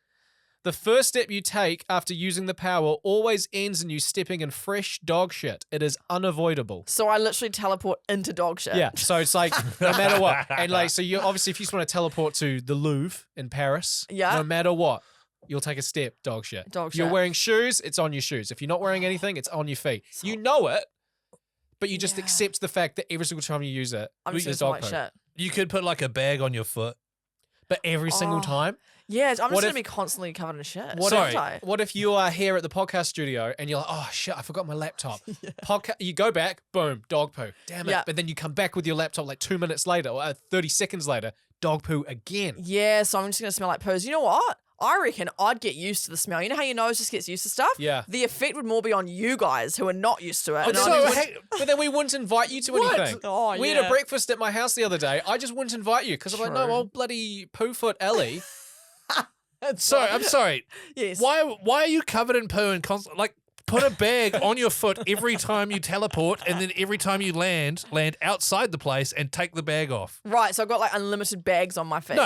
the first step you take after using the power always ends in you stepping in fresh dog shit. It is unavoidable. So I literally teleport into dog shit. Yeah, so it's like no matter what, and like so you obviously if you just want to teleport to the Louvre in Paris, Yeah. no matter what, you'll take a step, dog shit. Dog You're shit. wearing shoes, it's on your shoes. If you're not wearing anything, it's on your feet. You know it, but you just Yeah. accept the fact that every single time you use it, I'm just there's gonna dog smell poo. like shit. You could put like a bag on your foot. But every single Oh. time? Yeah, I'm just What gonna if- be constantly covered in shit. What Sorry. if, What if you are here at the podcast studio and you're like, oh shit, I forgot my laptop. You go back, boom, dog poo. Damn it. Yeah. But then you come back with your laptop like 2 minutes later or 30 seconds later, dog poo again. Yeah, so I'm just gonna smell like poos. You know what? I reckon I'd get used to the smell. You know how your nose just gets used to stuff? Yeah. The effect would more be on you guys who are not used to it. And so I'd be- hey, But then we wouldn't invite you to What? anything. Oh, We had a yeah. breakfast at my house the other day. I just wouldn't invite you because I'm like, no, True. old bloody poo foot Ellie. sorry, I'm sorry. Yes. Why are you covered in poo and constant? Like, put a bag on your foot every time you teleport, and then every time you land outside the place and take the bag off. Right, so I've got like unlimited bags on my feet.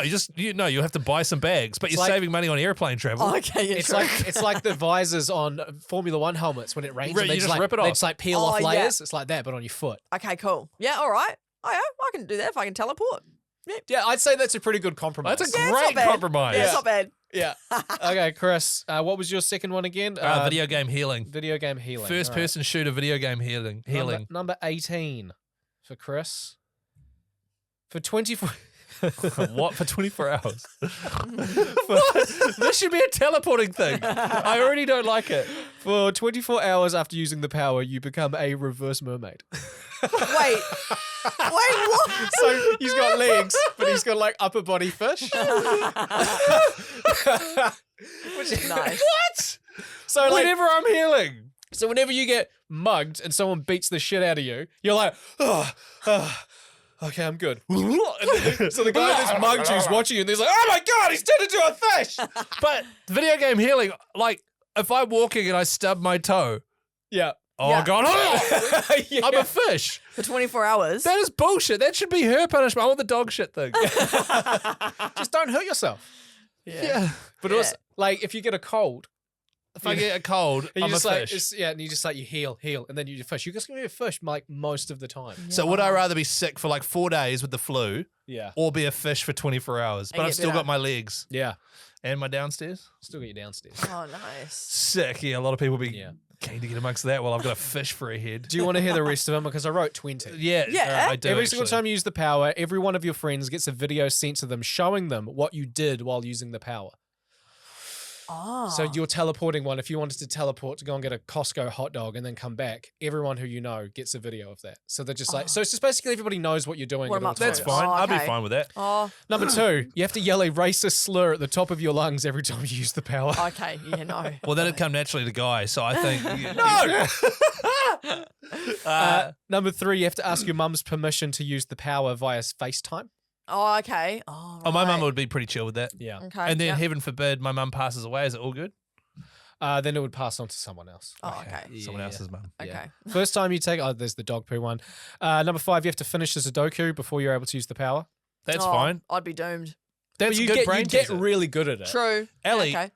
No, you have to buy some bags, but you're like- saving money on airplane travel. Oh, okay, yeah, It's true. like the visors on Formula One helmets when it rains. Right, and they you just like, rip it they off. just like peel Oh, off yeah. layers. It's like that, but on your foot. Okay, cool. Yeah, all right. Oh, yeah, I can do that if I can teleport. Yeah, I'd say that's a pretty good compromise. That's a Yeah, it's not great bad. compromise. Yeah, it's not bad. Yeah. Okay, Chris, what was your second one again? Video game healing. Video game healing. First All right. person shooter video game healing. Number 18 for Chris. For 24... What for 24 hours? This should be a teleporting thing. I already don't like it. For 24 hours after using the power, you become a reverse mermaid. Wait, what? So he's got legs, but he's got like upper body fish. Which is Nice. What? So like, Whenever I'm healing. so whenever you get mugged and someone beats the shit out of you, you're like, okay, I'm good. So the guy that's mugged you's watching you and he's like, oh my God, he's turned into a fish. But video game healing, like if I'm walking and I stub my toe, Yeah. oh Yeah. God, Yeah. I'm a fish. For 24 hours? That is bullshit. That should be her punishment. I want the dog shit thing. Just don't hurt yourself. Yeah. But Yeah. also, like, if you get a cold, If I get a cold, and you I'm a just like, fish. and you just like, you heal, and then you fish. You're just gonna be a fish like most of the time. So would I rather be sick for like 4 days with the flu Yeah. or be a fish for 24 hours? And But I've get still better. got my legs Yeah. and my downstairs. Still get you downstairs. Oh, nice. Sick. Yeah, a lot of people be Yeah. keen to get amongst that while I've got a fish for a head. Do you want to hear the rest of them? Because I wrote 20. Yeah. Yeah. I do. Every single actually. time you use the power, every one of your friends gets a video sent to them showing them what you did while using the power. Oh. So you're teleporting one. If you wanted to teleport to go and get a Costco hot dog and then come back, everyone who you know gets a video of that. So they're just like, so it's just basically everybody knows what you're doing. What at am I all up to? That's times. fine. Oh, I'll be okay. fine with that. Oh, Number 2, you have to yell a racist slur at the top of your lungs every time you use the power. okay. Yeah, no. Well, that'd come naturally to Guy, so I think. Number 3, you have to ask your mum's permission to use the power via FaceTime. Oh, okay. Oh, Oh, my mum right. would be pretty chill with that. Yeah. Okay. And then, yeah. heaven forbid, my mum passes away. Is it all good? Then it would pass on to someone else. Oh, okay. Someone Yeah. else's mum. Okay. Yeah. First time you take, there's the dog poo one. Number 5, you have to finish the Sudoku before you're able to use the power. That's Oh, fine. I'd be doomed. That's But a good brain you get teaser. really good at it. True. Ellie, Okay.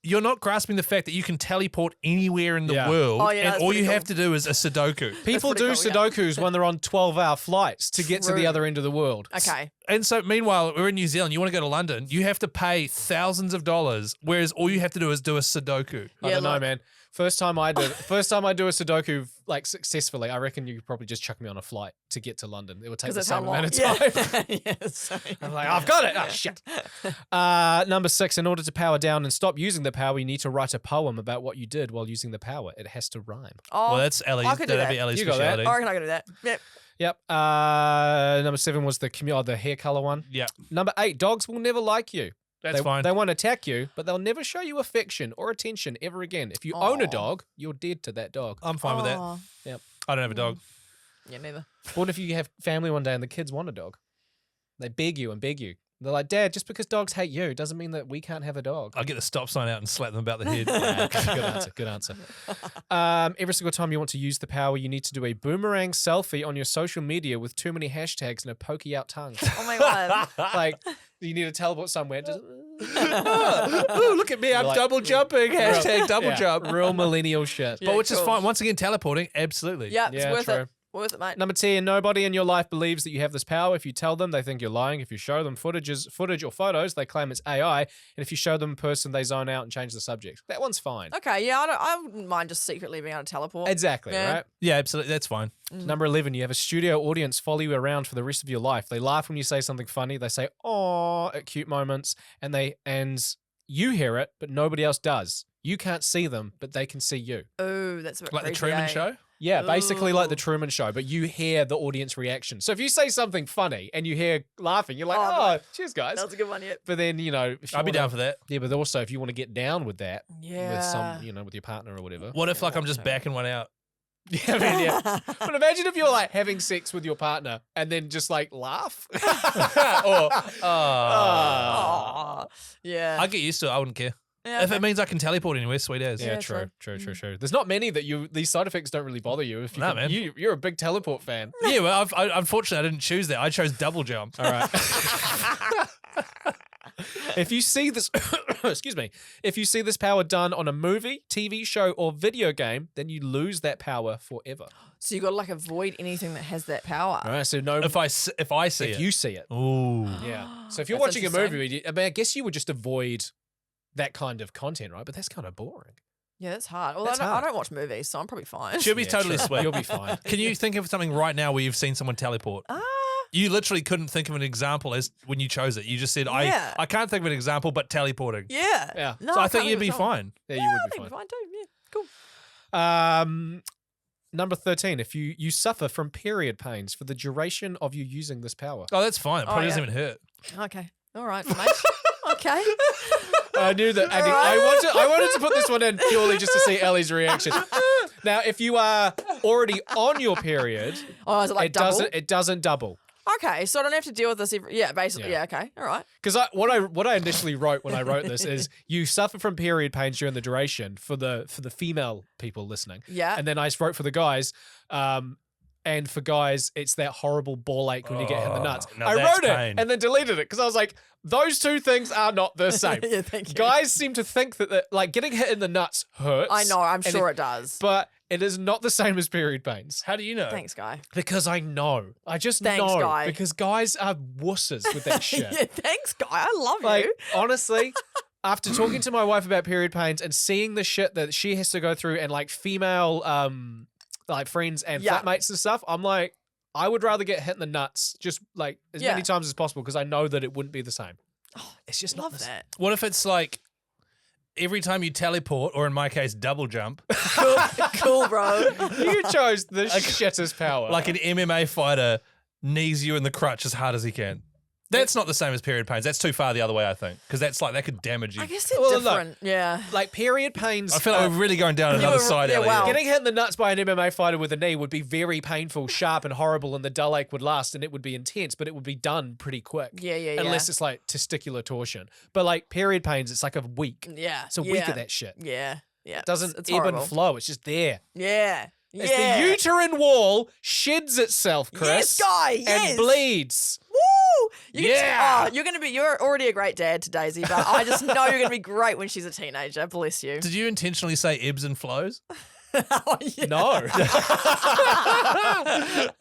you're not grasping the fact that you can teleport anywhere in the Yeah. world, Oh, yeah, and that's all pretty you cool. have to do is a Sudoku. People do pretty cool, yeah. Sudokus when they're on 12-hour flights to get to the True. other end of the world. Okay. And so, meanwhile, we're in New Zealand. You want to go to London, you have to pay thousands of dollars, whereas all you have to do is do a Sudoku. I Yeah, don't know, look. man. First time I do a Sudoku like successfully, I reckon you could probably just chuck me on a flight to get to London. It would take Because the that's how same long. amount of time. Yeah. yeah, same. I'm like, I've got it. Oh, shit. Number 6, in order to power down and stop using the power, you need to write a poem about what you did while using the power. It has to rhyme. Oh, Well, that's Ellie's. I could do That'd that. be Ellie's You got that. speciality. I reckon I can do that. Yep. Yep. Number 7 was the hair color one. Yeah, Number 8, dogs will never like you. that's they, fine. They won't attack you, but they'll never show you affection or attention ever again. If you own a Aw. dog, you're dead to that dog. I'm fine with that. Oh. I don't have a dog. Yeah, neither. What if you have family one day and the kids want a dog? They beg you and beg you. They're like, Dad, just because dogs hate you doesn't mean that we can't have a dog. I'll get the stop sign out and slap them about the head. Yeah, okay, good answer. Good answer. Every single time you want to use the power, you need to do a boomerang selfie on your social media with too many hashtags and a pokey out tongue. Oh my god. Like you need to teleport somewhere. Just, Ooh, look at me. I'm like- double jumping. Hashtag double yeah, jump. real millennial shit. Yeah, But which is cool. fine. Once again, teleporting, absolutely. Yeah, it's Yeah, worth true. it. Worth it, mate. Number 10, nobody in your life believes that you have this power. If you tell them, they think you're lying. If you show them footage or photos, they claim it's AI. And if you show them in person, they zone out and change the subject. That one's fine. Okay, yeah, I wouldn't mind just secretly being able to teleport. Exactly, Yeah. right? Yeah, absolutely. That's fine. Number 11, you have a studio audience follow you around for the rest of your life. They laugh when you say something funny. They say, "Aw," at cute moments. And you hear it, but nobody else does. You can't see them, but they can see you. Oh, that's a bit Like the creepy, Truman eh? Show? Yeah, basically like the Ooh. Truman Show, but you hear the audience reaction. So if you say something funny and you hear laughing, you're like, Oh, "Oh, no. cheers, guys." That was a good one, yeah. But then, if you I'd be wanna- down for that. Yeah, but also if you want to get down with that, Yeah. with some, with your partner or whatever. What if, like, I'm just backing one out? Yeah, I mean, yeah. But imagine if you're like having sex with your partner and then just like laugh. Or, Aw. Yeah. I'd get used to it. I wouldn't care. Yeah, If okay. it means I can teleport anywhere, sweet as. Yeah, Yeah, true. true. There's not many that these side effects don't really bother you. If you Nah, can- man. you're a big teleport fan. Yeah, well, unfortunately, I didn't choose that. I chose double jump. All right. If you see this, excuse me, if you see this power done on a movie, TV show, or video game, then you lose that power forever. So you got to like avoid anything that has that power. All right. So no, If I see if it. you see it, Ooh. yeah. So if you're That's watching a interesting. movie, I guess you would just avoid that kind of content, right? But that's kind of boring. Yeah, that's hard. Well, That's I hard. don't watch movies, so I'm probably fine. She'll be Yeah, totally true. sweet. You'll be fine. Can you think of something right now where you've seen someone teleport? You literally couldn't think of an example as when you chose it. You just said, Yeah. I can't think of an example, but teleporting. Yeah. Yeah. No, So I can't think you'd of be a song. fine. Yeah, Yeah, you I would be think fine. we'd be fine too. Yeah, cool. Number 13, if you suffer from period pains for the duration of you using this power. Oh, that's fine. It probably yeah. doesn't even hurt. Okay. All right, mate. Okay. I knew that. I wanted to put this one in purely just to see Ellie's reaction. Now, if you are already on your period, Oh, is it like it double? doesn't double. Okay, so I don't have to deal with this every. Yeah, basically. Yeah. Yeah. Okay. All right. Because what I initially wrote when I wrote this is you suffer from period pains during the duration for the female people listening. Yeah. And then I wrote for the guys, and for guys, it's that horrible ball ache when you get hit in the nuts. now I that's wrote it pain. and then deleted it because I was like, those two things are not the same. Yeah, thank you. Guys seem to think that like getting hit in the nuts hurts. I know. I'm and sure it does. but it is not the same as period pains. How do you know? Thanks, guy. Because I know. I just Thanks, know. Guy. Because guys are wusses with that shit. Yeah, thanks, guy. I love Like, you. honestly, after talking to my wife about period pains and seeing the shit that she has to go through and like female like friends and Yeah. flatmates and stuff, I'm like, I would rather get hit in the nuts just like as Yeah. many times as possible because I know that it wouldn't be the same. It's just not Love the same. that. What if it's like every time you teleport, or in my case, double jump, Cool, bro. You chose the shittest power. like an MMA fighter knees you in the crutch as hard as he can? That's not the same as period pains. That's too far the other way, I think, because that's like that could damage you. I guess they're Well, look, different. Yeah. like period pains. I feel like we're really going down another were- side, yeah, Ellie. wow. Getting hit in the nuts by an MMA fighter with a knee would be very painful, sharp, and horrible, and the dull ache would last, and it would be intense, but it would be done pretty quick. Yeah, Unless it's like testicular torsion. But like period pains, it's like a week. Yeah. It's a week of that shit. Yeah. Yeah. It doesn't it's ebb horrible. and flow. It's just there. Yeah. As Yeah. the uterine wall sheds itself, Chris. Yes, guy. Yes. And bleeds. Woo! Yeah. You're already a great dad to Daisy, but I just know you're gonna be great when she's a teenager. Bless you. Did you intentionally say ebbs and flows? Oh, yeah. No.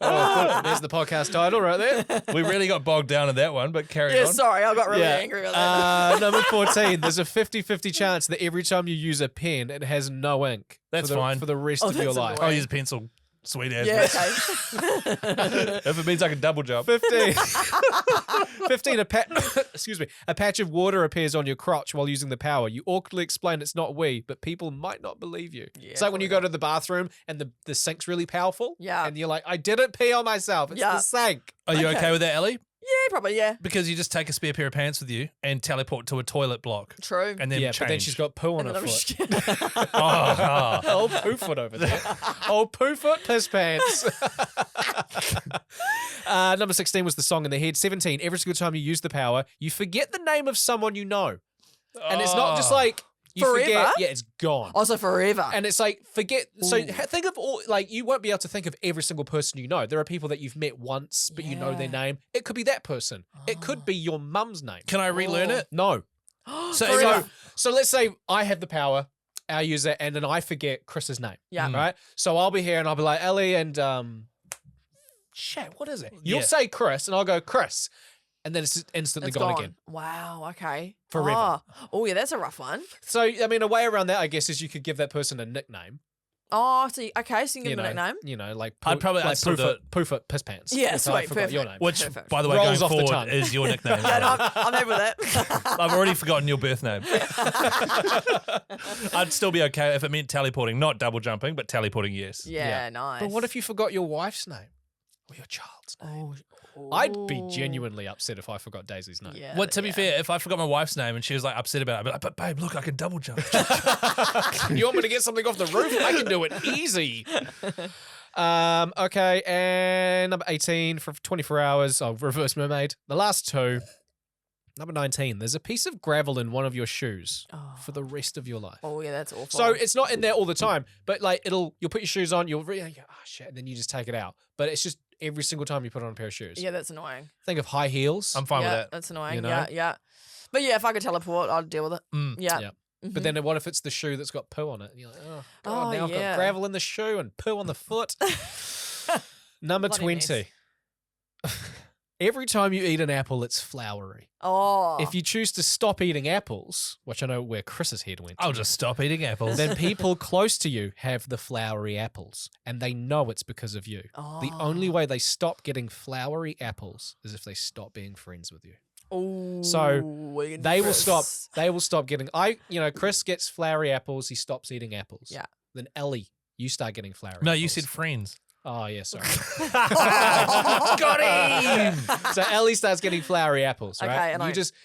Oh, there's the podcast title right there. We really got bogged down in that one, but carry Yeah, on. sorry, I got really angry with that. Number 14, there's a 50-50 chance that every time you use a pen, it has no ink. That's for the, fine. For the rest Oh, of your that's life. annoying. I'll use a pencil. Sweet as. Yeah, mate. okay. If it means I can double jump. 15. 15, excuse me, a patch of water appears on your crotch while using the power. You awkwardly explain it's not wee, but people might not believe you. Yeah, it's like when you go to the bathroom and the sink's really powerful. Yeah. And you're like, I didn't pee on myself. It's Yeah. the sink. Are you Okay. okay with that, Ellie? Yeah, probably, yeah. Because you just take a spare pair of pants with you and teleport to a toilet block. True. And then Yeah, change. but then she's got poo on And her then I'm foot. just- Oh, Oh, poo foot over there. Oh, poo foot, piss pants. Number 16 was the song in the head. 17, every single time you use the power, you forget the name of someone you know. And it's not just like you Forever? forget. Yeah, it's gone. Also forever. And it's like, forget. So Ooh. think of all, like, you won't be able to think of every single person you know. There are people that you've met once, but you know their Yeah. name. It could be that person. It could be your mum's name. Can I relearn Oh. it? No. So, Forever. So let's say I have the power, our user, and then I forget Chris's name. Yeah. Mm. Right? So I'll be here and I'll be like, Ellie and shit, what is it? You'll Yeah. say Chris, and I'll go Chris, and then it's instantly It's gone again. Wow. Okay. Forever. Oh, yeah, that's a rough one. So, I mean, a way around that, I guess, is you could give that person a nickname. Oh, so you can give You them a nickname. like I'd still do it. Poofa Piss Pants. Yeah, If I sweet, forgot your perfect. name. Which, Perfect. by the way, Rolls going off the forward tongue. is your nickname. Yeah, no, I'm happy with that. I've already forgotten your birth name. I'd still be okay if it meant teleporting, not double jumping, but teleporting, yes. Yeah, nice. But what if you forgot your wife's name or your child's name? Oh, I'd be genuinely upset if I forgot Daisy's name. Yeah. Well, to be fair, if I forgot my wife's name and she was like upset about it, I'd be like, but babe, look, I can double jump. You want me to get something off the roof? I can do it easy. Okay, and number 18 for 24 hours. Oh, reverse mermaid. The last two. Number 19. There's a piece of gravel in one of your shoes for the rest of your life. Oh, yeah, that's awful. So it's not in there all the time, but like you'll put your shoes on, you'll go, oh shit, and then you just take it out. But it's just every single time you put on a pair of shoes. yeah, that's annoying. Think of high heels. I'm fine yeah, with that. that's annoying. You know? Yeah, yeah. But yeah, if I could teleport, I'd deal with it. Mm. Yeah. Yeah. Mhm. But then what if it's the shoe that's got poo on it? And you're like, oh, God, Oh, now I've got yeah. gravel in the shoe and poo on the foot. Number Bloody 20. Every time you eat an apple, it's floury. Oh. If you choose to stop eating apples, which I know where Chris's head went, I'll just stop eating apples. then people close to you have the floury apples, and they know it's because of you. The only way they stop getting floury apples is if they stop being friends with you. Oh. So They will stop. They will stop getting. Chris gets flowery apples. He stops eating apples. Yeah. Then Ellie, you start getting flowery. No, apples. you said friends. Oh yeah, sorry. Got him. So Ellie starts getting flowery apples, right? Okay, and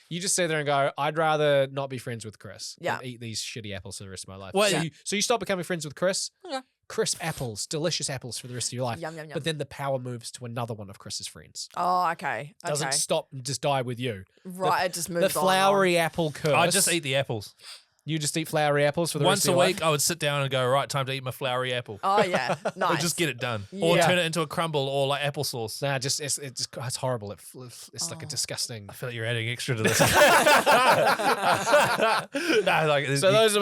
you just sit there and go, I'd rather not be friends with Chris. Yeah. Than eat these shitty apples for the rest of my life. Well, so, yeah. you stop becoming friends with Chris. Yeah. Crisp apples, delicious apples for the rest of your life. Yum, yum, yum. But then the power moves to another one of Chris's friends. Oh, okay. Doesn't Okay. stop and just die with you. Right, it just moves The on. flowery apple curse. I just eat the apples. You just eat flowery apples for the Once rest a of your week, life? I would sit down and go, right, time to eat my flowery apple. Oh, yeah. Nice. Or just get it done. Or Yeah. turn it into a crumble or like applesauce. Nah, it's horrible. It's like a disgusting. I feel like you're adding extra to this. No, like, So those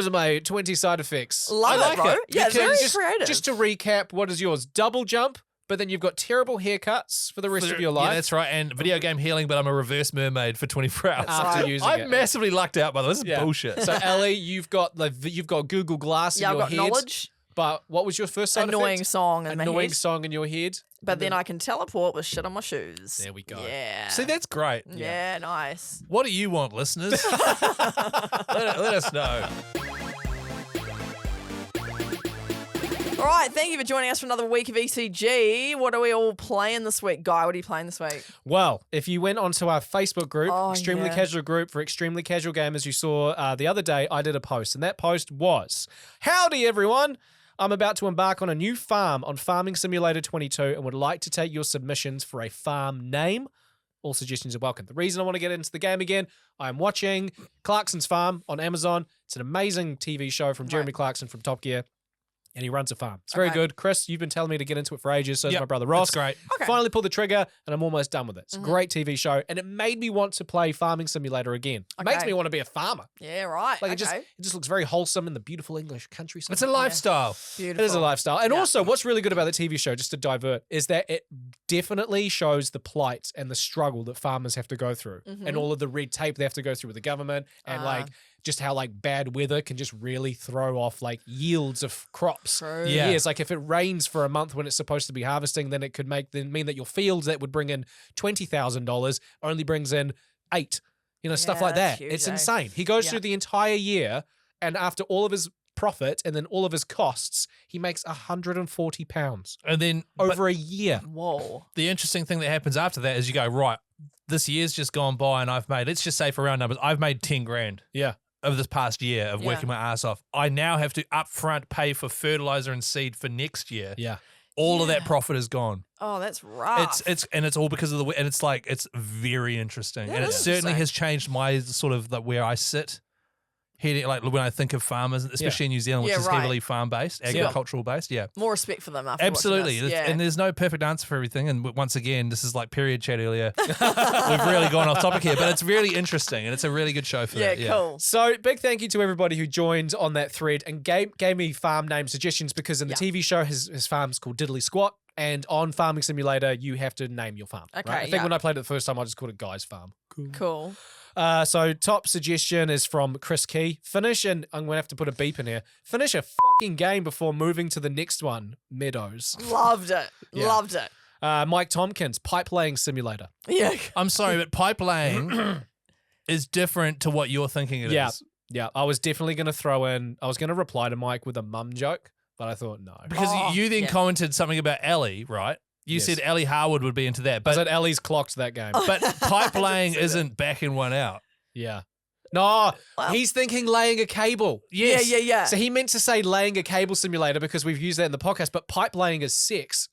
are my 20 side effects. Love I it, like bro. it. Yeah, it's very Because creative. Just to recap, what is yours? Double jump, but then you've got terrible haircuts for the rest of your life. Yeah, that's right. And video game healing, but I'm a reverse mermaid for 24 hours. After using I'm it. massively lucked out by the way. This is Yeah. bullshit. So Ellie, you've got Google Glass yeah, in I've your got head. knowledge, But what was your first side annoying effect? song in my Annoying head. song in your head. But then I can teleport with shit on my shoes. There we go. Yeah. See, that's great. Yeah, nice. What do you want, listeners? let us know. All right, thank you for joining us for another week of ECG. What are we all playing this week? Guy, what are you playing this week? Well, if you went onto our Facebook group, Oh, Extremely yeah. Casual Group for Extremely Casual Gamers, you saw the other day I did a post, and that post was, "Howdy, everyone. I'm about to embark on a new farm on Farming Simulator 22 and would like to take your submissions for a farm name. All suggestions are welcome. The reason I want to get into the game again, I'm watching Clarkson's Farm on Amazon. It's an amazing TV show from Jeremy Right. Clarkson from Top Gear. And he runs a farm. It's very Okay. good. Chris, you've been telling me to get into it for ages. So has Yep, my brother Ross. That's great. Okay. Finally pulled the trigger, and I'm almost done with it. It's a Mhm. great TV show, and it made me want to play Farming Simulator again. It makes Okay. me want to be a farmer. Yeah, right. Like okay. it just looks very wholesome in the beautiful English countryside. It's a lifestyle. Beautiful. It is a lifestyle. And Yeah. also, what's really good about the TV show, just to divert, is that it definitely shows the plight and the struggle that farmers have to go through and all of the red tape they have to go through with the government and like just how like bad weather can just really throw off like yields of crops. True. Yeah. Yes, like if it rains for a month when it's supposed to be harvesting, then it could mean that your fields that would bring in $20,000 only brings in $8. Stuff Yeah, like that's that. huge, It's eh? insane. He goes Yeah. through the entire year, and after all of his profit and then all of his costs, he makes £140 And then but over a year. Whoa. the interesting thing that happens after that is you go, right, this year's just gone by and I've made, let's just say for round numbers, I've made 10 grand. Yeah. Over this past year of Yeah. working my ass off. I now have to upfront pay for fertilizer and seed for next year. Yeah. All of that Yeah. profit is gone. Oh, that's rough. It's all because of the and it's like it's very interesting. Yeah, and it it is certainly interesting. has changed my sort of where I sit. Heading, like when I think of farmers, especially in New Zealand, which Yeah, is right. heavily farm based, agricultural based. Yeah. More respect for them after Absolutely. watching this. Yeah. And there's no perfect answer for everything. And once again, this is like period chat earlier. We've really gone off topic here, but it's really interesting and it's a really good show for yeah, that. cool. So big thank you to everybody who joined on that thread and gave me farm name suggestions because in the TV show his farm's called Diddly Squat. And on Farming Simulator, you have to name your farm. Okay, right? I think when I played it the first time, I just called it Guy's Farm. Cool. So top suggestion is from Chris Key. Finish, and I'm going to have to put a beep in here. Finish a fucking game before moving to the next one, Meadows. Loved it. Yeah. Loved it. Mike Tompkins, Pipe Laying Simulator. Yeah. I'm sorry, but pipe laying is different to what you're thinking it is. Yeah, I was definitely going to throw in, I was going to reply to Mike with a mum joke, but I thought no. Because you then commented something about Ellie, right? You said Ellie Harwood would be into that. But But Ellie's clocked that game. but pipe laying isn't backing one out. Yeah. No, he's thinking laying a cable. Yes. Yeah. So he meant to say laying a cable simulator because we've used that in the podcast, but pipe laying is sex.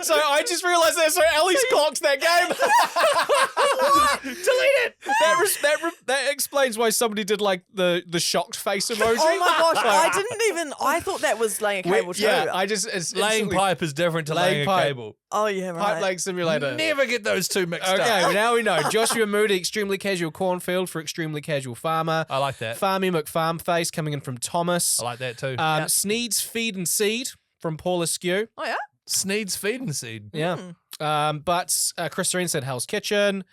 So I just realized that. So Ellie's clocked that game. Delete it. That explains why somebody did like the shocked face emoji. Oh my gosh, I thought that was laying a cable too. Yeah, it's Laying instantly- pipe is different to Laying laying a pipe. cable. Oh yeah, right. Pipe laying simulator. Never get those two mixed up. Okay, now we know. Joshua Moody, extremely casual cornfield for extremely casual farmer. I like that. Farmy McFarmface coming in from Thomas. I like that too. Sneed's Feed and Seed from Paul Askew. Oh yeah. Sneed's feeding seed. Yeah. But Chris Serene said Hell's Kitchen.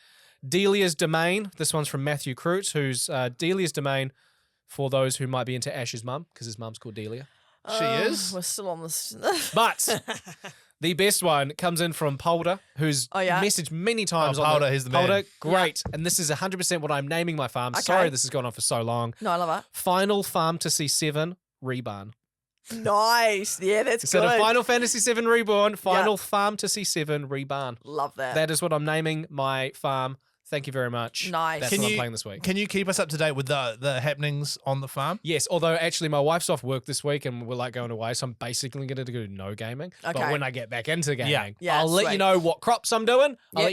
Delia's Domain. This one's from Matthew Croots, who's Delia's Domain for those who might be into Ash's mum, because his mum's called Delia. She is. We're still on this. But the best one comes in from Polder, who's messaged many times. Oh, on Polder, he's the man. Polder, great. And this is 100% what I'm naming my farm. Okay. Sorry this has gone on for so long. No, I love Final Farm to C7 Rebarn. it. Nice. Yeah, that's Instead good. of Final Fantasy VII Reborn, Final Farm to C7 Rebarn. Love that. That is what I'm naming my farm. Thank you very much. Nice. That's Can what you- I'm playing this week. Can you keep us up to date with the happenings on the farm? Yes, although actually my wife's off work this week and we're like going away, so I'm basically going to do no gaming. But Okay. when I get back into gaming, Yeah, I'll let you sweet. know what crops I'm doing. I'll Yep. let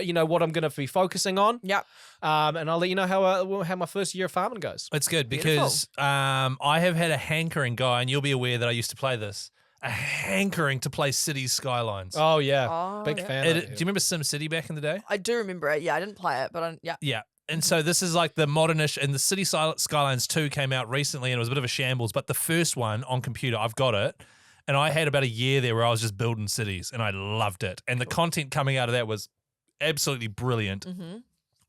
you know what I'm going to be focusing on. Yep. And I'll let you know how my first year of farming goes. It's good because I have had a hankering, Guy, and you'll be aware that I used to play this. A hankering to play Cities Skylines. Oh yeah, Oh, big yeah. fan. Do of you it. remember SimCity back in the day? I do remember it. Yeah, I didn't play it, but yeah. Yeah. And so this is like the modernish, and the City Skylines 2 came out recently and it was a bit of a shambles, but the first one on computer, I've got it. And I had about a year there where I was just building cities and I loved it. And the content coming out of that was absolutely brilliant. Mm-hmm.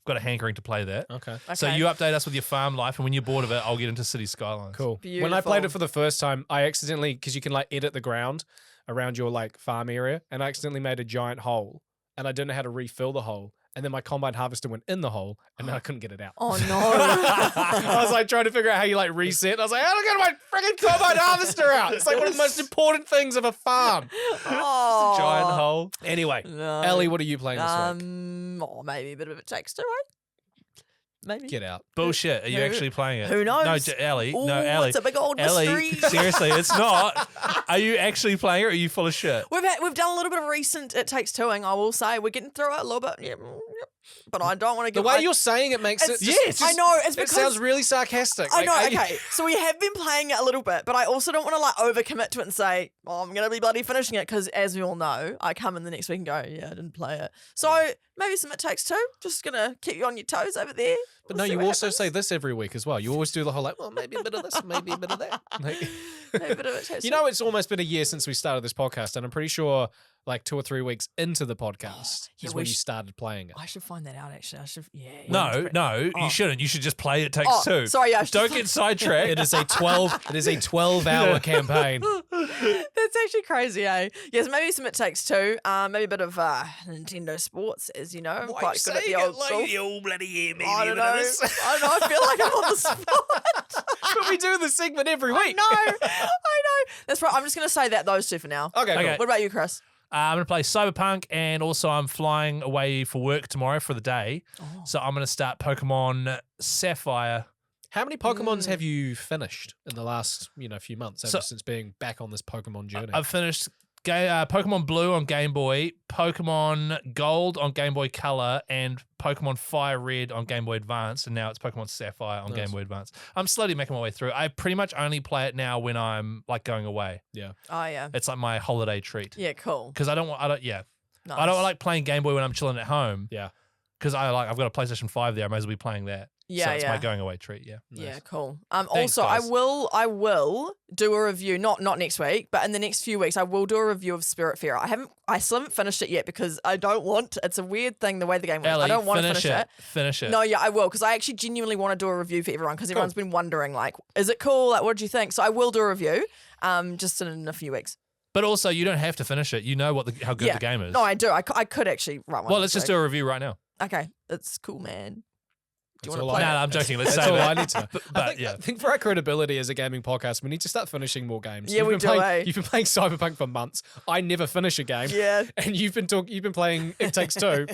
Got a hankering to play that. Okay. So you update us with your farm life, and when you're bored of it, I'll get into City Skylines. Cool. When I played Beautiful. it for the first time, I accidentally, because you can like edit the ground around your like farm area, and I accidentally made a giant hole, and I didn't know how to refill the hole, and then my combine harvester went in the hole, and then I couldn't get it out. Oh no. I was like trying to figure out how you like reset. I was like, how do I get my freaking combine harvester out? It's like one of the most important things of a farm. Oh. Giant hole. Anyway, No. Ellie, what are you playing this week? Maybe a bit of it takes two, right? Maybe. Get out. Bullshit. Are you Who- actually playing it? who knows? No, Ellie. Ooh, No, Ellie. it's a big old Ellie, mystery. seriously, it's not. Are you actually playing it or are you full of shit? We've done a little bit of recent It Takes Twoing, I will say. We're getting through it a little bit. Yep. But I don't want to The give way you're saying it makes it. It's- Just, I know, it's It because sounds really sarcastic. I know, Like, okay. So we have been playing it a little bit, but I also don't want to like overcommit to it and say, oh, I'm going to be bloody finishing it because as we all know, I come in the next week and go, yeah, I didn't play it. So maybe some It Takes Two. Just going to keep you on your toes over there. But We'll no, see you what also happens. say this every week as well. You always do the whole like, well, maybe a bit of this, maybe a bit of that. Like, Maybe a bit of It Takes you Two. know, it's almost been a year since we started this podcast, and I'm pretty sure like 2 or 3 weeks into the podcast Yeah, is we when you sh- started playing it. I should find that out actually. I should, yeah. No, Oh. you shouldn't. You should just play It Takes Oh, Two. sorry, I should- Don't get sidetracked. It is a 12-hour campaign. That's actually crazy, eh? Yes, maybe some It Takes Two. Maybe a bit of Nintendo Sports, as you know. I'm quite good at the old golf. old bloody I don't know. I don't know. I feel like I'm on the spot. But we do the segment every I week. know. I know. That's right. I'm just going to say those two for now. Okay, cool. Okay. What about you, Chris? I'm going to play Cyberpunk, and also I'm flying away for work tomorrow for the day. Oh. So I'm going to start Pokemon Sapphire. How many Pokemons have you finished in the last few months So- since being back on this Pokemon journey? I've finished Pokemon Blue on Game Boy, Pokemon Gold on Game Boy Color, and Pokemon Fire Red on Game Boy Advance, and now it's Pokemon Sapphire on Nice. Game Boy Advance. I'm slowly making my way through. I pretty much only play it now when I'm like going away. yeah. Oh, yeah. It's like my holiday treat. Yeah, cool. Because I don't Nice. like playing Game Boy when I'm chilling at home. Yeah. Because I've got a PlayStation 5 there. I might as well be playing that. Yeah, so it's yeah. my going away treat. Yeah. Yeah, cool. Thanks, Also, guys. I will do a review. Not next week, but in the next few weeks, I will do a review of Spiritfarer. I still haven't finished it yet because I don't want. It's a weird thing the way the game works. Ellie, I don't want to finish it. Finish it. No, yeah, I will because I actually genuinely want to do a review for everyone because everyone's been wondering like, is it cool? Like, what did you think? So I will do a review, just in a few weeks. But also, you don't have to finish it. You know how good the game is. No, I do. I could actually write one. Well, let's just do a review right now. Okay, it's cool, man. Do you That's want to all play? No, it? I'm joking. Let's That's save all it. I need to. But I think for our credibility as a gaming podcast, we need to start finishing more games. Yeah, we do, eh? You've been playing Cyberpunk for months. I never finish a game. Yeah. And you've been playing It Takes Two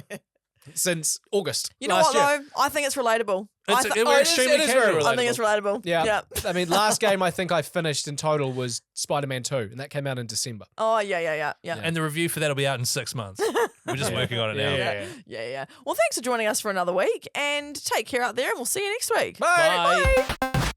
since August. You know last what year. though? I think it's relatable. It's, I we're extremely it is very casual. I think it's relatable. Yeah. I mean, last game I think I finished in total was Spider-Man 2, and that came out in December. Oh yeah. And the review for that will be out in 6 months. We're just working on it now. Yeah. Well, thanks for joining us for another week, and take care out there, and we'll see you next week. Bye. Bye.